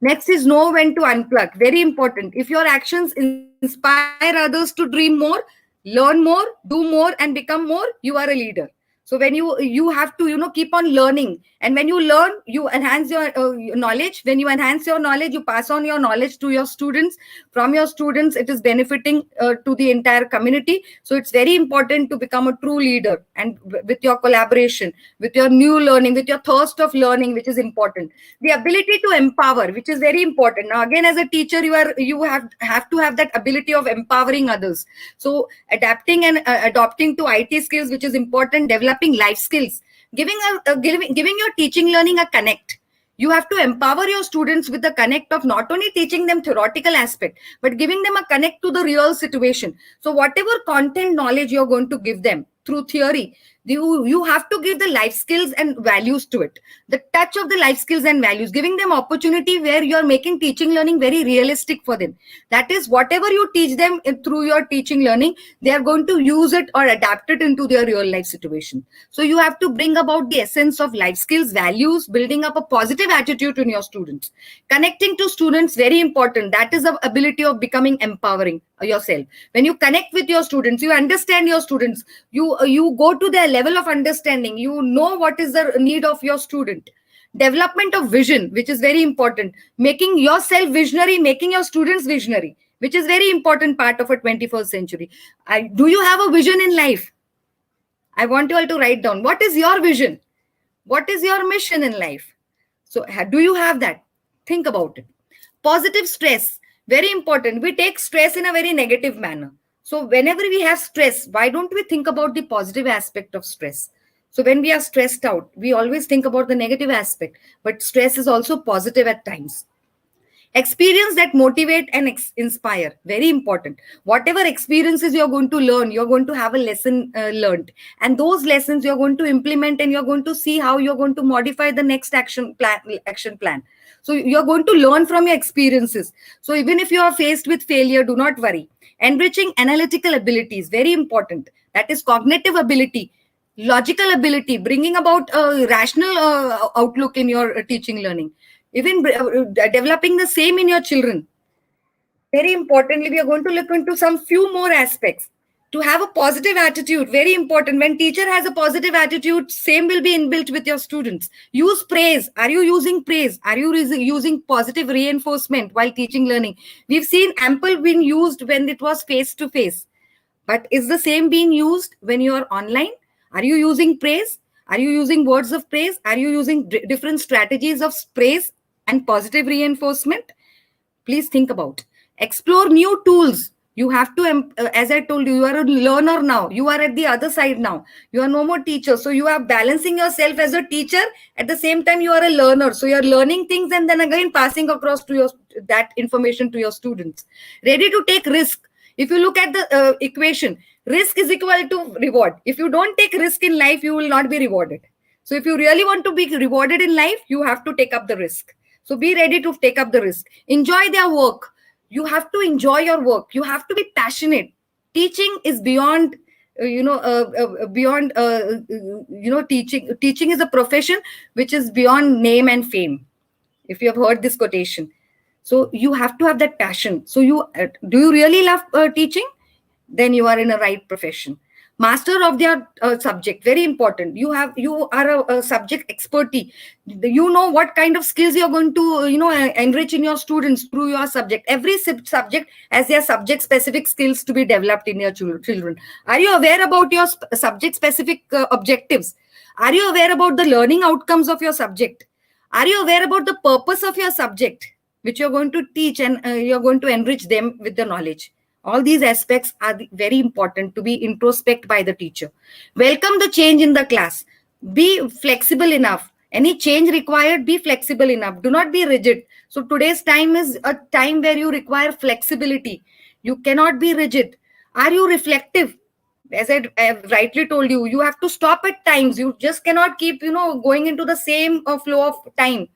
[SPEAKER 2] Next is know when to unplug. Very important. If your actions inspire others to dream more, learn more, do more, and become more, you are a leader. So when you have to keep on learning, and when you learn, you enhance your knowledge. When you enhance your knowledge, you pass on your knowledge to your students. From your students, it is benefiting to the entire community. So it's very important to become a true leader, and with your collaboration, with your new learning, with your thirst of learning, which is important. The ability to empower, which is very important. Now again, as a teacher, you have to have that ability of empowering others. So adapting and adopting to IT skills, which is important. Developing life skills, giving your teaching learning a connect. You have to empower your students with the connect of not only teaching them theoretical aspect, but giving them a connect to the real situation. So whatever content knowledge you're going to give them through theory, you have to give the life skills and values to it. The touch of the life skills and values, giving them opportunity where you're making teaching learning very realistic for them. That is, whatever you teach them through your teaching learning, they are going to use it or adapt it into their real life situation. So you have to bring about the essence of life skills, values, building up a positive attitude in your students. Connecting to students, very important. That is the ability of becoming empowering yourself. When you connect with your students, you understand your students, you go to their level of understanding, you know what is the need of your student. Development of vision, which is very important. Making yourself visionary, making your students visionary. which is very important part of a 21st century. Do you have a vision in life? I want you all to write down, what is your vision? What is your mission in life? So, do you have that? Think about it. Positive stress, very important. We take stress in a very negative manner. So, whenever we have stress, why don't we think about the positive aspect of stress? So, when we are stressed out, we always think about the negative aspect, but stress is also positive at times. Experience that motivate and inspire, very important. Whatever experiences you're going to learn, you're going to have a lesson learned, and those lessons you're going to implement, and you're going to see how you're going to modify the next action plan. So you're going to learn from your experiences. So even if you are faced with failure, do not worry. Enriching analytical abilities, very important. That is cognitive ability, logical ability, bringing about a rational outlook in your teaching learning. Even developing the same in your children. Very importantly, we are going to look into some few more aspects. To have a positive attitude, very important. When teacher has a positive attitude, same will be inbuilt with your students. Use praise. Are you using praise? Are you using positive reinforcement while teaching learning? We've seen ample being used when it was face to face, but is the same being used when you are online? Are you using praise? Are you using words of praise? Are you using different strategies of praise and positive reinforcement? Please think about. Explore new tools. You have to, as I told you, you are a learner now. You are at the other side now. You are no more teacher. So you are balancing yourself as a teacher. At the same time, you are a learner. So you are learning things and then again passing across to your that information to your students. Ready to take risk. If you look at the equation, risk is equal to reward. If you don't take risk in life, you will not be rewarded. So if you really want to be rewarded in life, you have to take up the risk. So be ready to take up the risk. Enjoy their work. You have to enjoy your work. You have to be passionate. Teaching is beyond, teaching. Teaching is a profession which is beyond name and fame. If you have heard this quotation, so you have to have that passion. So do you really love teaching? Then you are in a right profession. Master of their subject, very important. You are a subject expertise. You know what kind of skills you're going to enrich in your students through your subject. Every subject has their subject specific skills to be developed in your children. Are you aware about your subject specific objectives? Are you aware about the learning outcomes of your subject? Are you aware about the purpose of your subject, which you're going to teach, and you're going to enrich them with the knowledge? All these aspects are very important to be introspect by the teacher. Welcome the change in the class. Be flexible enough. Any change required, be flexible enough. Do not be rigid. So today's time is a time where you require flexibility. You cannot be rigid. Are you reflective? As I have rightly told you, you have to stop at times. You just cannot keep going into the same flow of time.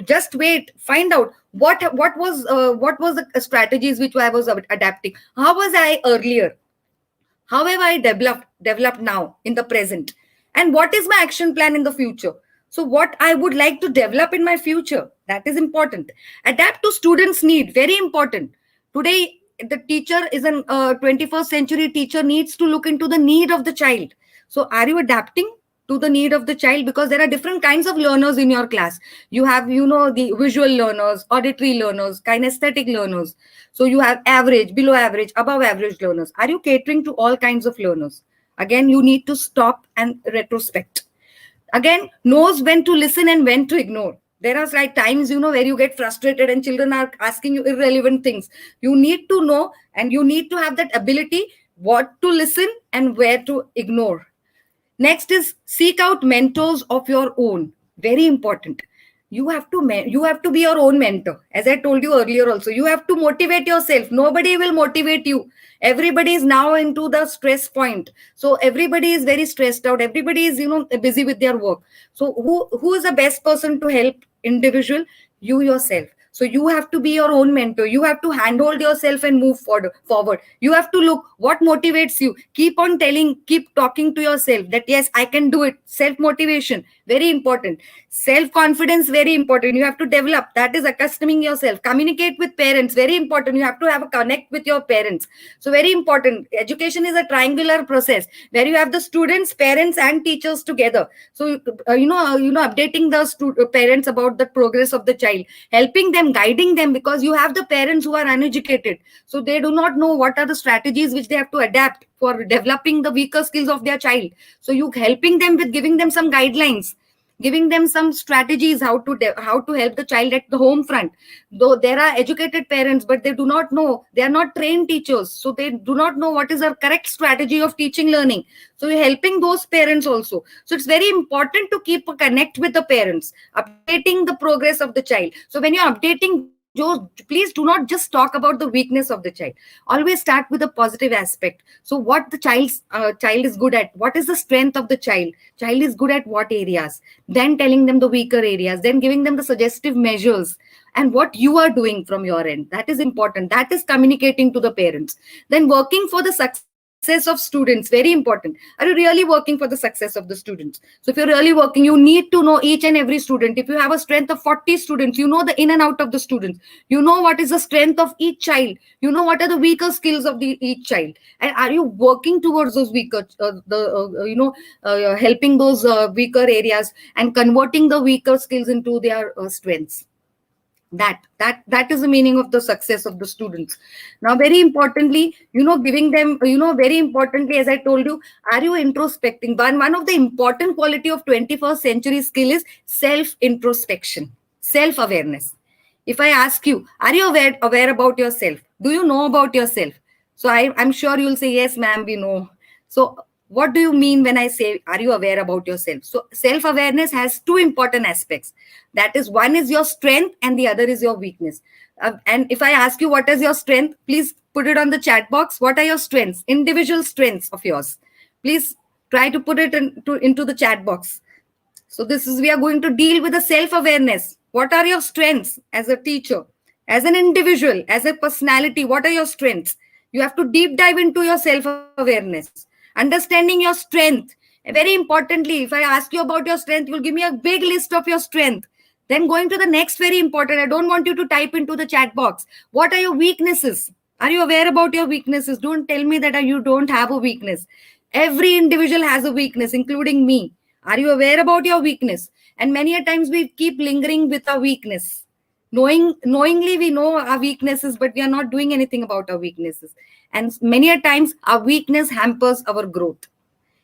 [SPEAKER 2] Just wait, find out what was the strategies which I was adapting. How was I earlier? How have I developed now in the present? And what is my action plan in the future? So what I would like to develop in my future, that is important. Adapt to students' need, very important. Today, the teacher is an 21st century teacher needs to look into the need of the child. So are you adapting to the need of the child? Because there are different kinds of learners in your class. You have, the visual learners, auditory learners, kinesthetic learners. So you have average, below average, above average learners. Are you catering to all kinds of learners? Again, you need to stop and retrospect. Again, knows when to listen and when to ignore. There are like times, where you get frustrated and children are asking you irrelevant things. You need to know, and you need to have that ability what to listen and where to ignore. Next is seek out mentors of your own. Very important. You have to be your own mentor. As I told you earlier also, you have to motivate yourself. Nobody will motivate you. Everybody is now into the stress point. So everybody is very stressed out. Everybody is busy with their work. So who is the best person to help individual? You yourself. So you have to be your own mentor. You have to handhold yourself and move forward. You have to look what motivates you. Keep on keep talking to yourself that yes, I can do it. Self motivation, very important. Self confidence, very important. You have to develop. That is accustoming yourself. Communicate with parents, very important. You have to have a connect with your parents. So very important. Education is a triangular process where you have the students, parents, and teachers together. So updating the parents about the progress of the child, helping them them, guiding them, because you have the parents who are uneducated, so they do not know what are the strategies which they have to adapt for developing the weaker skills of their child. So you helping them with giving them some guidelines, giving them some strategies how to help the child at the home front. Though there are educated parents, but they do not know, they are not trained teachers, so they do not know what is a correct strategy of teaching learning. So you're helping those parents also. So it's very important to keep a connect with the parents, updating the progress of the child. So when you're updating those, please do not just talk about the weakness of the child. Always start with a positive aspect. So what the child is good at, what is the strength of the child is good at what areas, then telling them the weaker areas, then giving them the suggestive measures, and what you are doing from your end. That is important. That is communicating to the parents. Then working for the success of students, very important. Are you really working for the success of the students? So if you're really working, you need to know each and every student. If you have a strength of 40 students, you know the in and out of the students, you know what is the strength of each child, you know what are the weaker skills of the each child, and are you working towards those weaker helping those weaker areas and converting the weaker skills into their strengths. That is the meaning of the success of the students. Now very importantly, giving them, very importantly, as I told you, are you introspecting? One of the important quality of 21st century skill is self introspection, self awareness. If I ask you, are you aware about yourself? Do you know about yourself? So I'm sure you'll say, yes ma'am, we know. So what do you mean when I say, are you aware about yourself? So self awareness has two important aspects. That is, one is your strength and the other is your weakness. And if I ask you, what is your strength, please put it on the chat box. What are your strengths, individual strengths of yours? Please try to put it into the chat box. So this is, we are going to deal with the self awareness. What are your strengths as a teacher, as an individual, as a personality? What are your strengths? You have to deep dive into your self awareness, understanding your strength. And very importantly, if I ask you about your strength, you'll give me a big list of your strength. Then going to the next, very important, I don't want you to type into the chat box. What are your weaknesses? Are you aware about your weaknesses? Don't tell me that you don't have a weakness. Every individual has a weakness, including me. Are you aware about your weakness? And many a times we keep lingering with our weakness. Knowingly we know our weaknesses, but we are not doing anything about our weaknesses. And many a times our weakness hampers our growth.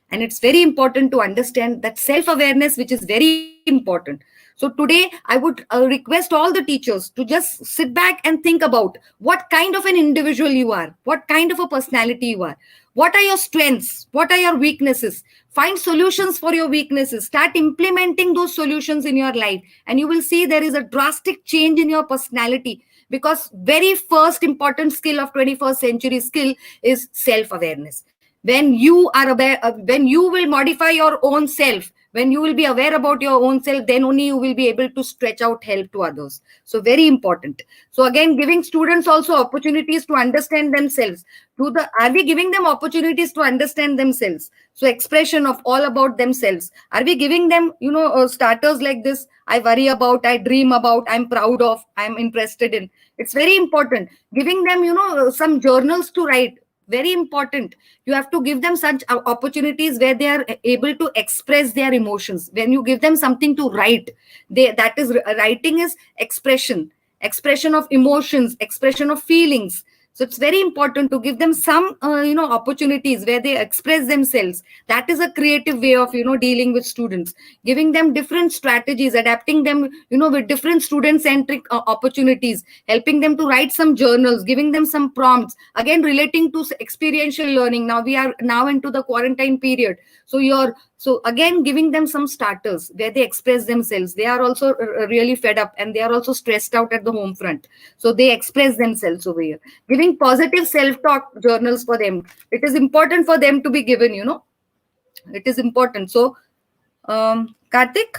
[SPEAKER 2] And it's very important to understand that self-awareness, which is very important. So today I would request all the teachers to just sit back and think about what kind of an individual you are, what kind of a personality you are, what are your strengths, what are your weaknesses. Find solutions for your weaknesses, start implementing those solutions in your life, and you will see there is a drastic change in your personality. Because very first important skill of 21st century skill is self-awareness. When you are aware, when you will modify your own self, when you will be aware about your own self, then only you will be able to stretch out help to others. So very important. So again, giving students also opportunities to understand themselves. Are we giving them opportunities to understand themselves? So expression of all about themselves, are we giving them starters like this? I worry about, I dream about, I'm proud of, I'm interested in. It's very important. Giving them some journals to write, very important. You have to give them such opportunities where they are able to express their emotions. When you give them something to write, that is, writing is expression of emotions, expression of feelings. So it's very important to give them some opportunities where they express themselves. That is a creative way of dealing with students. Giving them different strategies, adapting them with different student centric opportunities, helping them to write some journals, giving them some prompts, again relating to experiential learning. Now we are now into the quarantine period, so again giving them some starters where they express themselves. They are also really fed up, and they are also stressed out at the home front, so they express themselves over here. Giving positive self-talk journals for them, it is important for them to be given, it is important. So Karthik,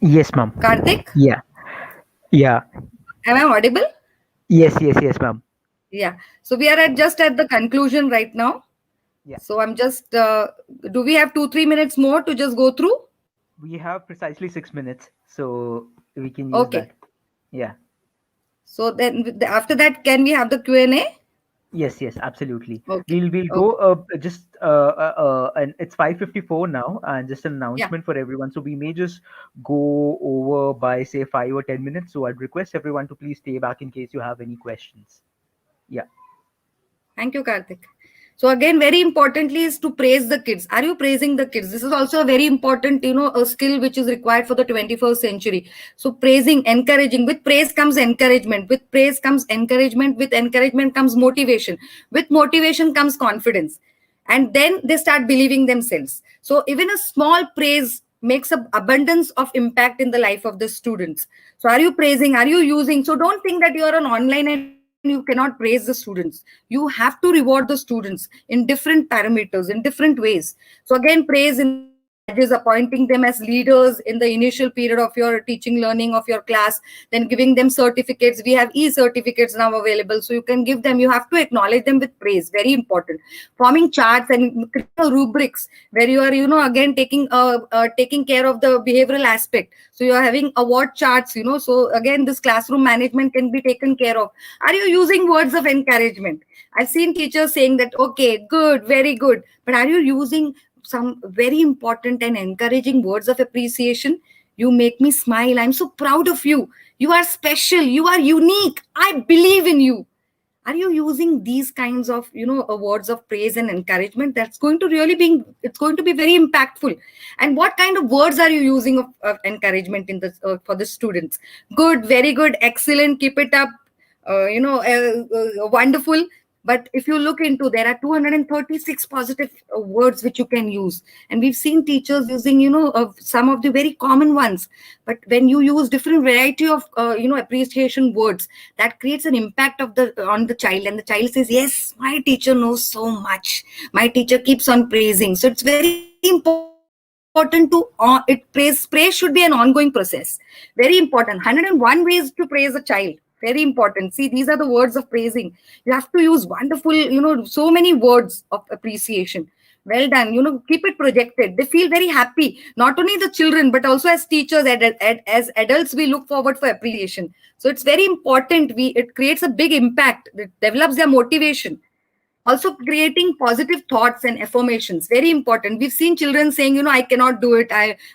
[SPEAKER 1] Yes, ma'am.
[SPEAKER 2] Karthik,
[SPEAKER 1] Yeah, yeah.
[SPEAKER 2] am I audible?
[SPEAKER 1] Yes, yes, yes, ma'am.
[SPEAKER 2] Yeah, so we are just at the conclusion right now.
[SPEAKER 1] Yeah.
[SPEAKER 2] So I'm just do we have 2-3 minutes more to just go through?
[SPEAKER 1] We have precisely 6 minutes, so we can use
[SPEAKER 2] Okay,
[SPEAKER 1] that. Yeah.
[SPEAKER 2] so then after that, can we have the Q&A?
[SPEAKER 1] Yes, yes, absolutely.
[SPEAKER 2] Okay.
[SPEAKER 1] We'll
[SPEAKER 2] Okay.
[SPEAKER 1] go just and it's 5:54 now, and just an
[SPEAKER 2] Yeah.
[SPEAKER 1] announcement for everyone. So we may just go over by say 5 or 10 minutes. So I'd request everyone to please stay back in case you have any questions. Yeah.
[SPEAKER 2] Thank you, Karthik. So again, very importantly is to praise the kids. Are you praising the kids? This is also a very important, a skill which is required for the 21st century. So praising, encouraging. With praise comes encouragement. With praise comes encouragement. With encouragement comes motivation. With motivation comes confidence. And then they start believing themselves. So even a small praise makes an abundance of impact in the life of the students. So are you praising? Are you using? So don't think that you are on online and you cannot praise the students. You have to reward the students in different parameters, in different ways. So again, praise in the form of badges, appointing them as leaders in the initial period of your teaching learning of your class, then giving them certificates. We have e-certificates now available, so you can give them. You have to acknowledge them with praise. Very important. Forming charts and creating a rubrics where you are, again taking care of the behavioral aspect. So you are having award charts. So again, this classroom management can be taken care of. Are you using words of encouragement? I've seen teachers saying that, okay, good, very good. But are you using some very important and encouraging words of appreciation? You make me smile. I'm so proud of you. You are special. You are unique. I believe in you. Are you using these kinds of words of praise and encouragement? That's going to really be, it's going to be very impactful. And what kind of words are you using of encouragement in this for the students? Good, very good, excellent, keep it up, wonderful. But if you look into, there are 236 positive words which you can use, and we've seen teachers using of some of the very common ones. But when you use different variety of appreciation words, that creates an impact of the on the child, and the child says, yes, my teacher knows so much, my teacher keeps on praising. So it's very important to praise should be an ongoing process. Very important. 101 ways to praise a child. Very important. See, these are the words of praising. You have to use wonderful, so many words of appreciation. Well done. Keep it projected. They feel very happy. Not only the children, but also as teachers, as adults, we look forward for appreciation. So it's very important. It creates a big impact. It develops their motivation. Also creating positive thoughts and affirmations, very important. We've seen children saying, I cannot do it,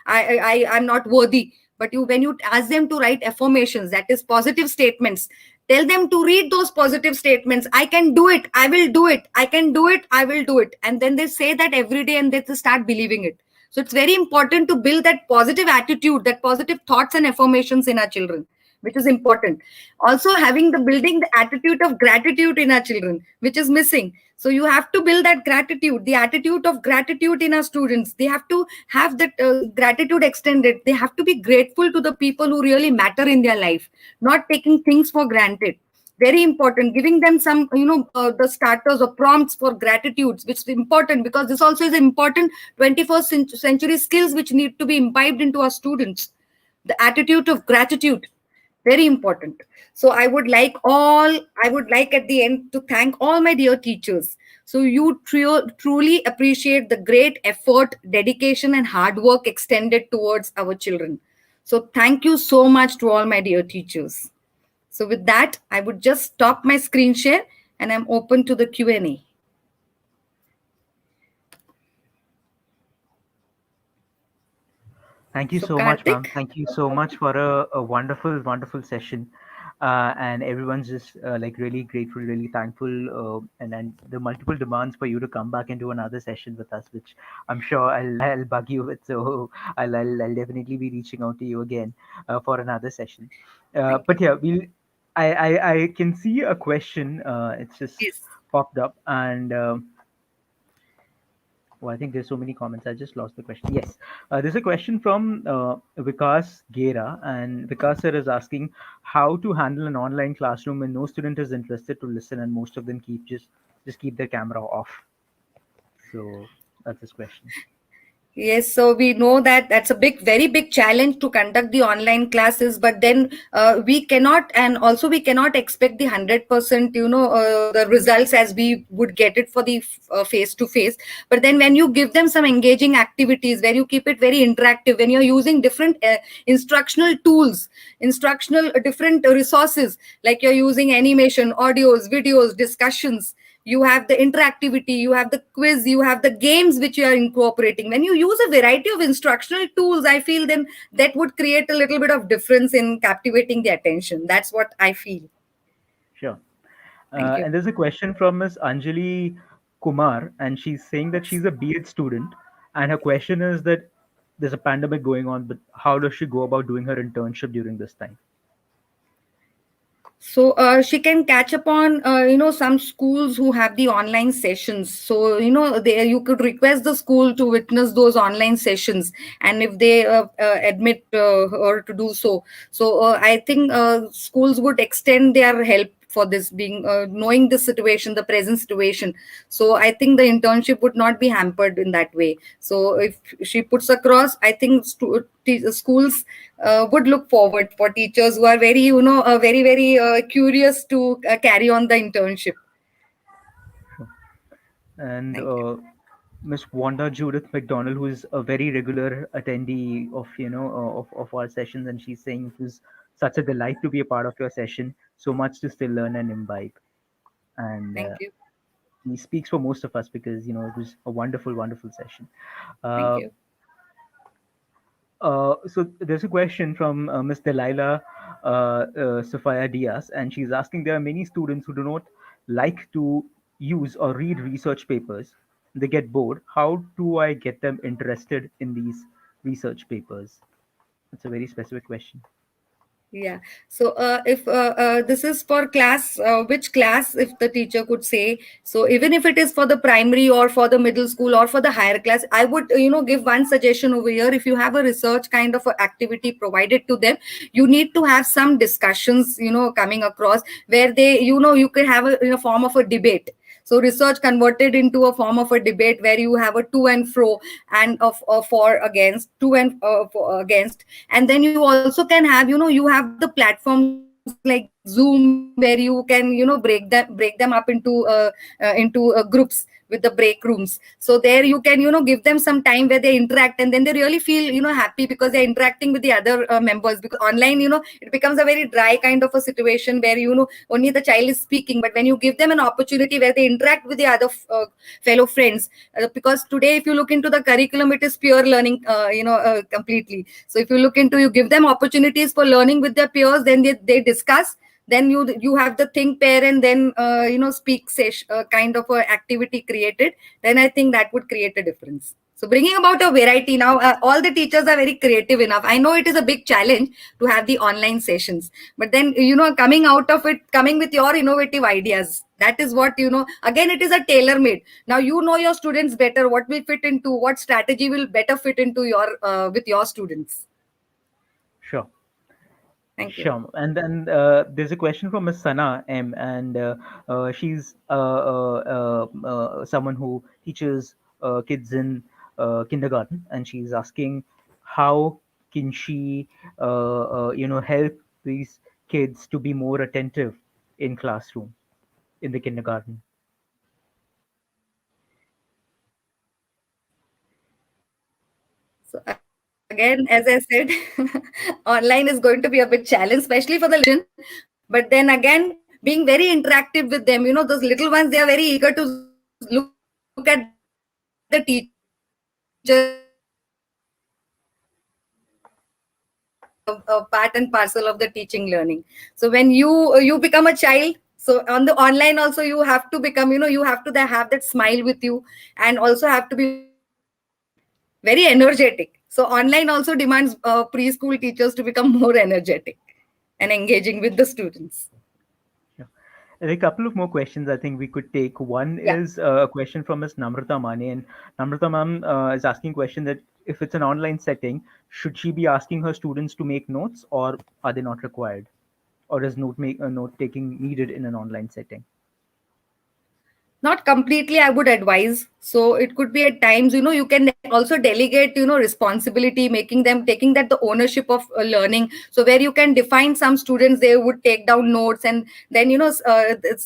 [SPEAKER 2] I'm not worthy. But when you ask them to write affirmations, that is positive statements, tell them to read those positive statements. I can do it, I will do it, I can do it, I will do it. And then they say that every day and they start believing it. So it's very important to build that positive attitude, that positive thoughts and affirmations in our children, which is important. Also having the building the attitude of gratitude in our children, which is missing. So you have to build that gratitude, the attitude of gratitude in our students. They have to have that gratitude extended. They have to be grateful to the people who really matter in their life, not taking things for granted. Very important. Giving them some the starters or prompts for gratitudes, which is important, because this also is important 21st century skills which need to be imbibed into our students. The attitude of gratitude, very important. So I would like at the end to thank all my dear teachers. So you truly appreciate the great effort, dedication and hard work extended towards our children. So thank you so much to all my dear teachers. So with that, I would just stop my screen share and I'm open to the Q&A.
[SPEAKER 1] Thank you
[SPEAKER 2] So
[SPEAKER 1] so much,
[SPEAKER 2] Karthik.
[SPEAKER 1] ma'am. Thank you so much for a wonderful, wonderful session. And everyone's just like really grateful, really thankful, and the multiple demands for you to come back and do another session with us, which I'm sure I'll bug you with. So I'll definitely be reaching out to you again for another session.
[SPEAKER 2] Thank you.
[SPEAKER 1] But yeah, I can see a question. It's just
[SPEAKER 2] Yes.
[SPEAKER 1] popped up, and oh, I think there's so many comments. I just lost the question. Yes, there's a question from Vikas Gera, and Vikas sir is asking how to handle an online classroom when no student is interested to listen, and most of them just keep their camera off. So that's his question.
[SPEAKER 2] Yes, so we know that that's a big, very big challenge to conduct the online classes, but then we cannot, and also we cannot expect the 100%, the results as we would get it for the face to face. But then when you give them some engaging activities where you keep it very interactive, when you're using different instructional tools, instructional different resources, like you're using animation, audios, videos, discussions, you have the interactivity, you have the quiz, you have the games which you are incorporating. When you use a variety of instructional tools, I feel then that would create a little bit of difference in captivating the attention. That's what I feel.
[SPEAKER 1] Sure.
[SPEAKER 2] Thank you.
[SPEAKER 1] And there's a question from Miss Anjali Kumar, and she's saying that she's a B.Ed student, and her question is that there's a pandemic going on, but how does she go about doing her internship during this time?
[SPEAKER 2] So she can catch up on some schools who have the online sessions. So there you could request the school to witness those online sessions, and if they admit her to do so, so I think schools would extend their help for this, being knowing the situation, the present situation. So I think the internship would not be hampered in that way. So if she puts across, I think schools would look forward for teachers who are very very very curious to carry on the internship.
[SPEAKER 1] And
[SPEAKER 2] Thank you.
[SPEAKER 1] Miss Wanda Judith McDonald, who is a very regular attendee of of our sessions, and she's saying it was such a delight to be a part of your session. So much to still learn and imbibe, and
[SPEAKER 2] Thank you.
[SPEAKER 1] he speaks for most of us because it was a wonderful, wonderful session.
[SPEAKER 2] Thank
[SPEAKER 1] Uh,
[SPEAKER 2] you.
[SPEAKER 1] so there's a question from Miss Delilah Sophia Diaz, and she's asking: there are many students who do not like to use or read research papers. They get bored. How do I get them interested in these research papers? That's a very specific question.
[SPEAKER 2] Yeah. So if this is for class, which class, if the teacher could say, so even if it is for the primary or for the middle school or for the higher class, I would, give one suggestion over here. If you have a research kind of a activity provided to them, you need to have some discussions, coming across where they, you can have a, in a form of a debate. So research converted into a form of a debate where you have a to and fro, and of for against, to and for against. And then you also can have, you have the platforms like Zoom where you can, break them up into groups with the break rooms. So there you can, give them some time where they interact, and then they really feel, happy because they're interacting with the other members. Because online, it becomes a very dry kind of a situation where, only the child is speaking. But when you give them an opportunity where they interact with the other fellow friends, because today if you look into the curriculum, it is pure learning, completely. So if you look into, you give them opportunities for learning with their peers, then they discuss. Then you have the think pair, and then speak session, kind of a activity created. Then I think that would create a difference. So bringing about a variety now, all the teachers are very creative enough. I know it is a big challenge to have the online sessions, but then coming out of it, coming with your innovative ideas, that is what, again, it is a tailor made. Now you know your students better, what will fit into, what strategy will better fit into your with your students.
[SPEAKER 1] Sure.
[SPEAKER 2] Thank you.
[SPEAKER 1] Sure. And then there's a question from Miss Sana M, and she's someone who teaches kids in kindergarten, and she's asking how can she, help these kids to be more attentive in classroom in the kindergarten.
[SPEAKER 2] So again, as I said, online is going to be a bit challenge, especially for the but then again, being very interactive with them, those little ones, they are very eager to look at the teacher, and they want to be a part and parcel of the teaching learning. So when you become a child, so on the online also, you have to become, you have to have that smile with you, and also have to be very energetic. So online also demands preschool teachers to become more energetic and engaging with the students.
[SPEAKER 1] Yeah. And a couple of more questions I think we could take.
[SPEAKER 2] Yeah.
[SPEAKER 1] One is a question from Ms. Namrata Mane, and Namrata ma'am is asking question that if it's an online setting, should she be asking her students to make notes, or are they not required, or is note taking needed in an online setting?
[SPEAKER 2] Not completely, I would advise. So it could be at times, you can also delegate, responsibility, making them taking that the ownership of learning. So where you can define some students, they would take down notes, and then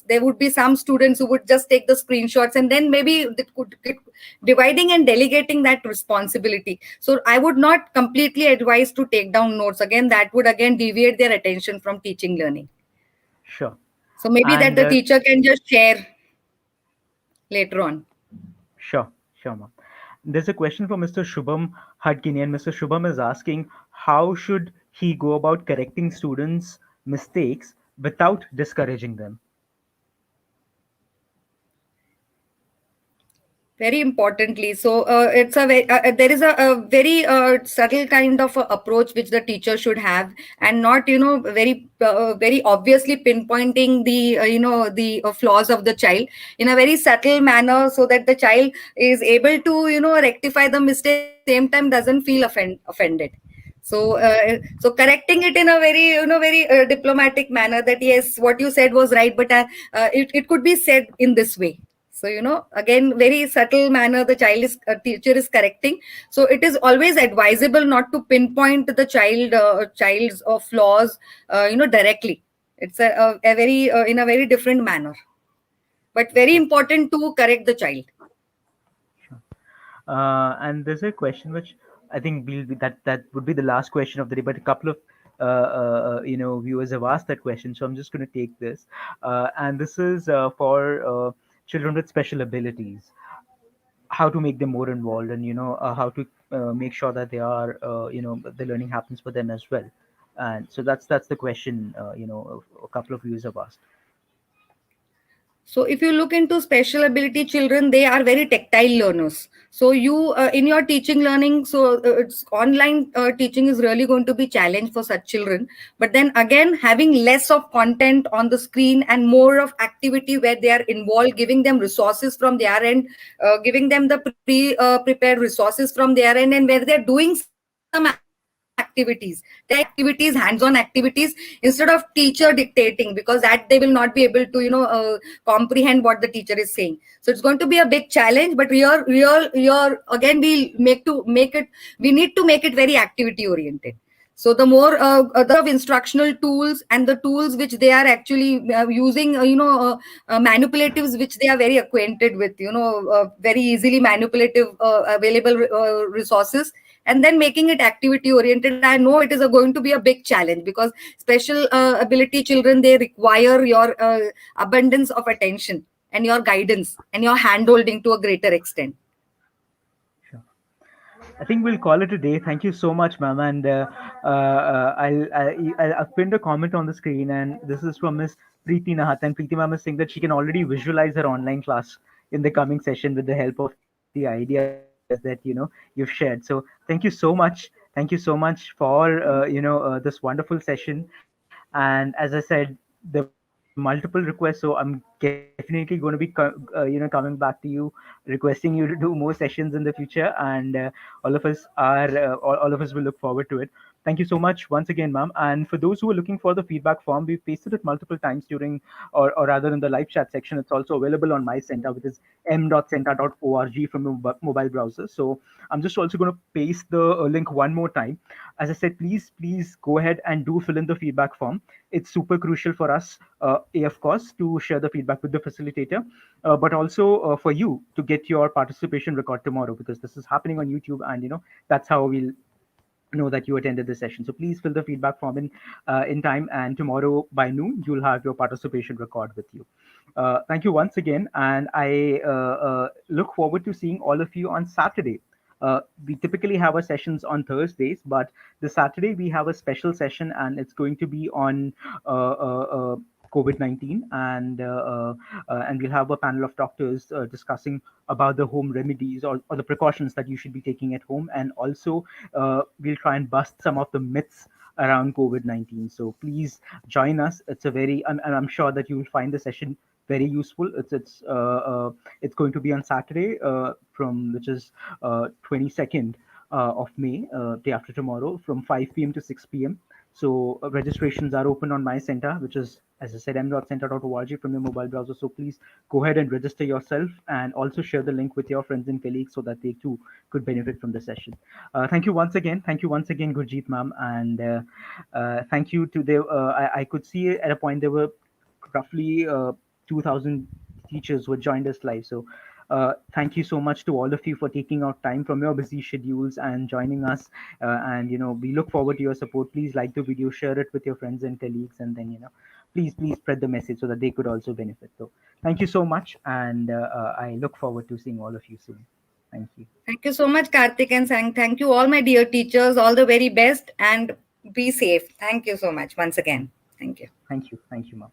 [SPEAKER 2] there would be some students who would just take the screenshots, and then maybe it could dividing and delegating that responsibility. So I would not completely advise to take down notes. Again, that would again deviate their attention from teaching learning.
[SPEAKER 1] Sure.
[SPEAKER 2] So maybe that
[SPEAKER 1] And
[SPEAKER 2] the teacher can just share. later on.
[SPEAKER 1] Sure, sure, ma'am. There's a question from Mr. Shubham Hadkini, and Mr. Shubham is asking how should he go about correcting students' mistakes without discouraging them?
[SPEAKER 2] Very importantly, so it's a there is a very subtle kind of approach which the teacher should have, and not, very obviously pinpointing the flaws of the child in a very subtle manner, so that the child is able to rectify the mistake, and at the same time doesn't feel offended. So so correcting it in a very very diplomatic manner, that yes, what you said was right, but it could be said in this way. So again, very subtle manner the teacher is correcting. So it is always advisable not to pinpoint the child's flaws directly. It's a very in a very different manner, but very
[SPEAKER 1] Sure.
[SPEAKER 2] important to correct the child.
[SPEAKER 1] Sure. And there's a question which I think that would be the last question of the day, but a couple of viewers have asked that question, so I'm just going to take this. And this is for children with special abilities, how to make them more involved, and how to make sure that they are the learning happens for them as well. And so that's the question a couple of viewers have asked.
[SPEAKER 2] So if you look into special ability children, they are very tactile learners. So you in your teaching learning, so it's online teaching is really going to be challenge for such children. But then again, having less of content on the screen and more of activity where they are involved, giving them resources from their end, giving them the prepared resources from their end, and where they're doing some activities, hands-on activities, instead of teacher dictating, because that they will not be able to comprehend what the teacher is saying. So it's going to be a big challenge, but your again, we need to make it very activity oriented. So the more the of instructional tools and the tools which they are actually using, manipulatives which they are very acquainted with, very easily manipulative available resources, and then making it activity oriented. I know it is going to be a big challenge, because special ability children, they require your abundance of attention and your guidance and your hand holding to a greater extent.
[SPEAKER 1] Sure. I think we'll call it a day. Thank you so much, ma'am. And I've pinned a comment on the screen, and this is from Miss Preeti Nahat. And Preeti ma'am is saying that she can already visualize her online class in the coming session with the help of the ideas that you've shared. So thank you so much. Thank you so much for this wonderful session. And as I said, there were multiple requests, so I'm definitely going to be coming back to you, requesting you to do more sessions in the future, and all of us will look forward to it. Thank you so much once again, ma'am. And for those who are looking for the feedback form, we've pasted it multiple times during, or rather in the live chat section. It's also available on my center, which is m.centa.org from your mobile browser. So I'm just also going to paste the link one more time. As I said, please go ahead and do fill in the feedback form. It's super crucial for us, of course, to share the feedback with the facilitator, but also for you to get your participation record tomorrow, because this is happening on YouTube, and that's how we'll know that you attended the session. So please fill the feedback form in time, and tomorrow by noon you'll have your participation record with you. Thank you once again, and I look forward to seeing all of you on Saturday. We typically have our sessions on Thursdays, but this Saturday we have a special session, and it's going to be on COVID-19, and we'll have a panel of doctors discussing about the home remedies, or the precautions that you should be taking at home, and also we'll try and bust some of the myths around COVID-19. So please join us. It's a very, and I'm sure that you will find the session very useful. It's going to be on Saturday, from which is 22nd of May, day after tomorrow, from 5 p.m. to 6 p.m. So registrations are open on my center, which is, as I said, m.center.org from your mobile browser. So please go ahead and register yourself, and also share the link with your friends and colleagues so that they too could benefit from the session. Thank you once again. Thank you once again, Gurjeet ma'am. And thank you to the, I could see at a point there were roughly 2,000 teachers who had joined us live. So thank you so much to all of you for taking out time from your busy schedules and joining us. And we look forward to your support. Please like the video, share it with your friends and colleagues, and then please spread the message so that they could also benefit. So thank you so much, and I look forward to seeing all of you soon. Thank you.
[SPEAKER 2] Thank you so much, Karthik, and thank you, all my dear teachers. All the very best and be safe. Thank you so much once again. Thank you.
[SPEAKER 1] Thank you. Thank you, ma'am.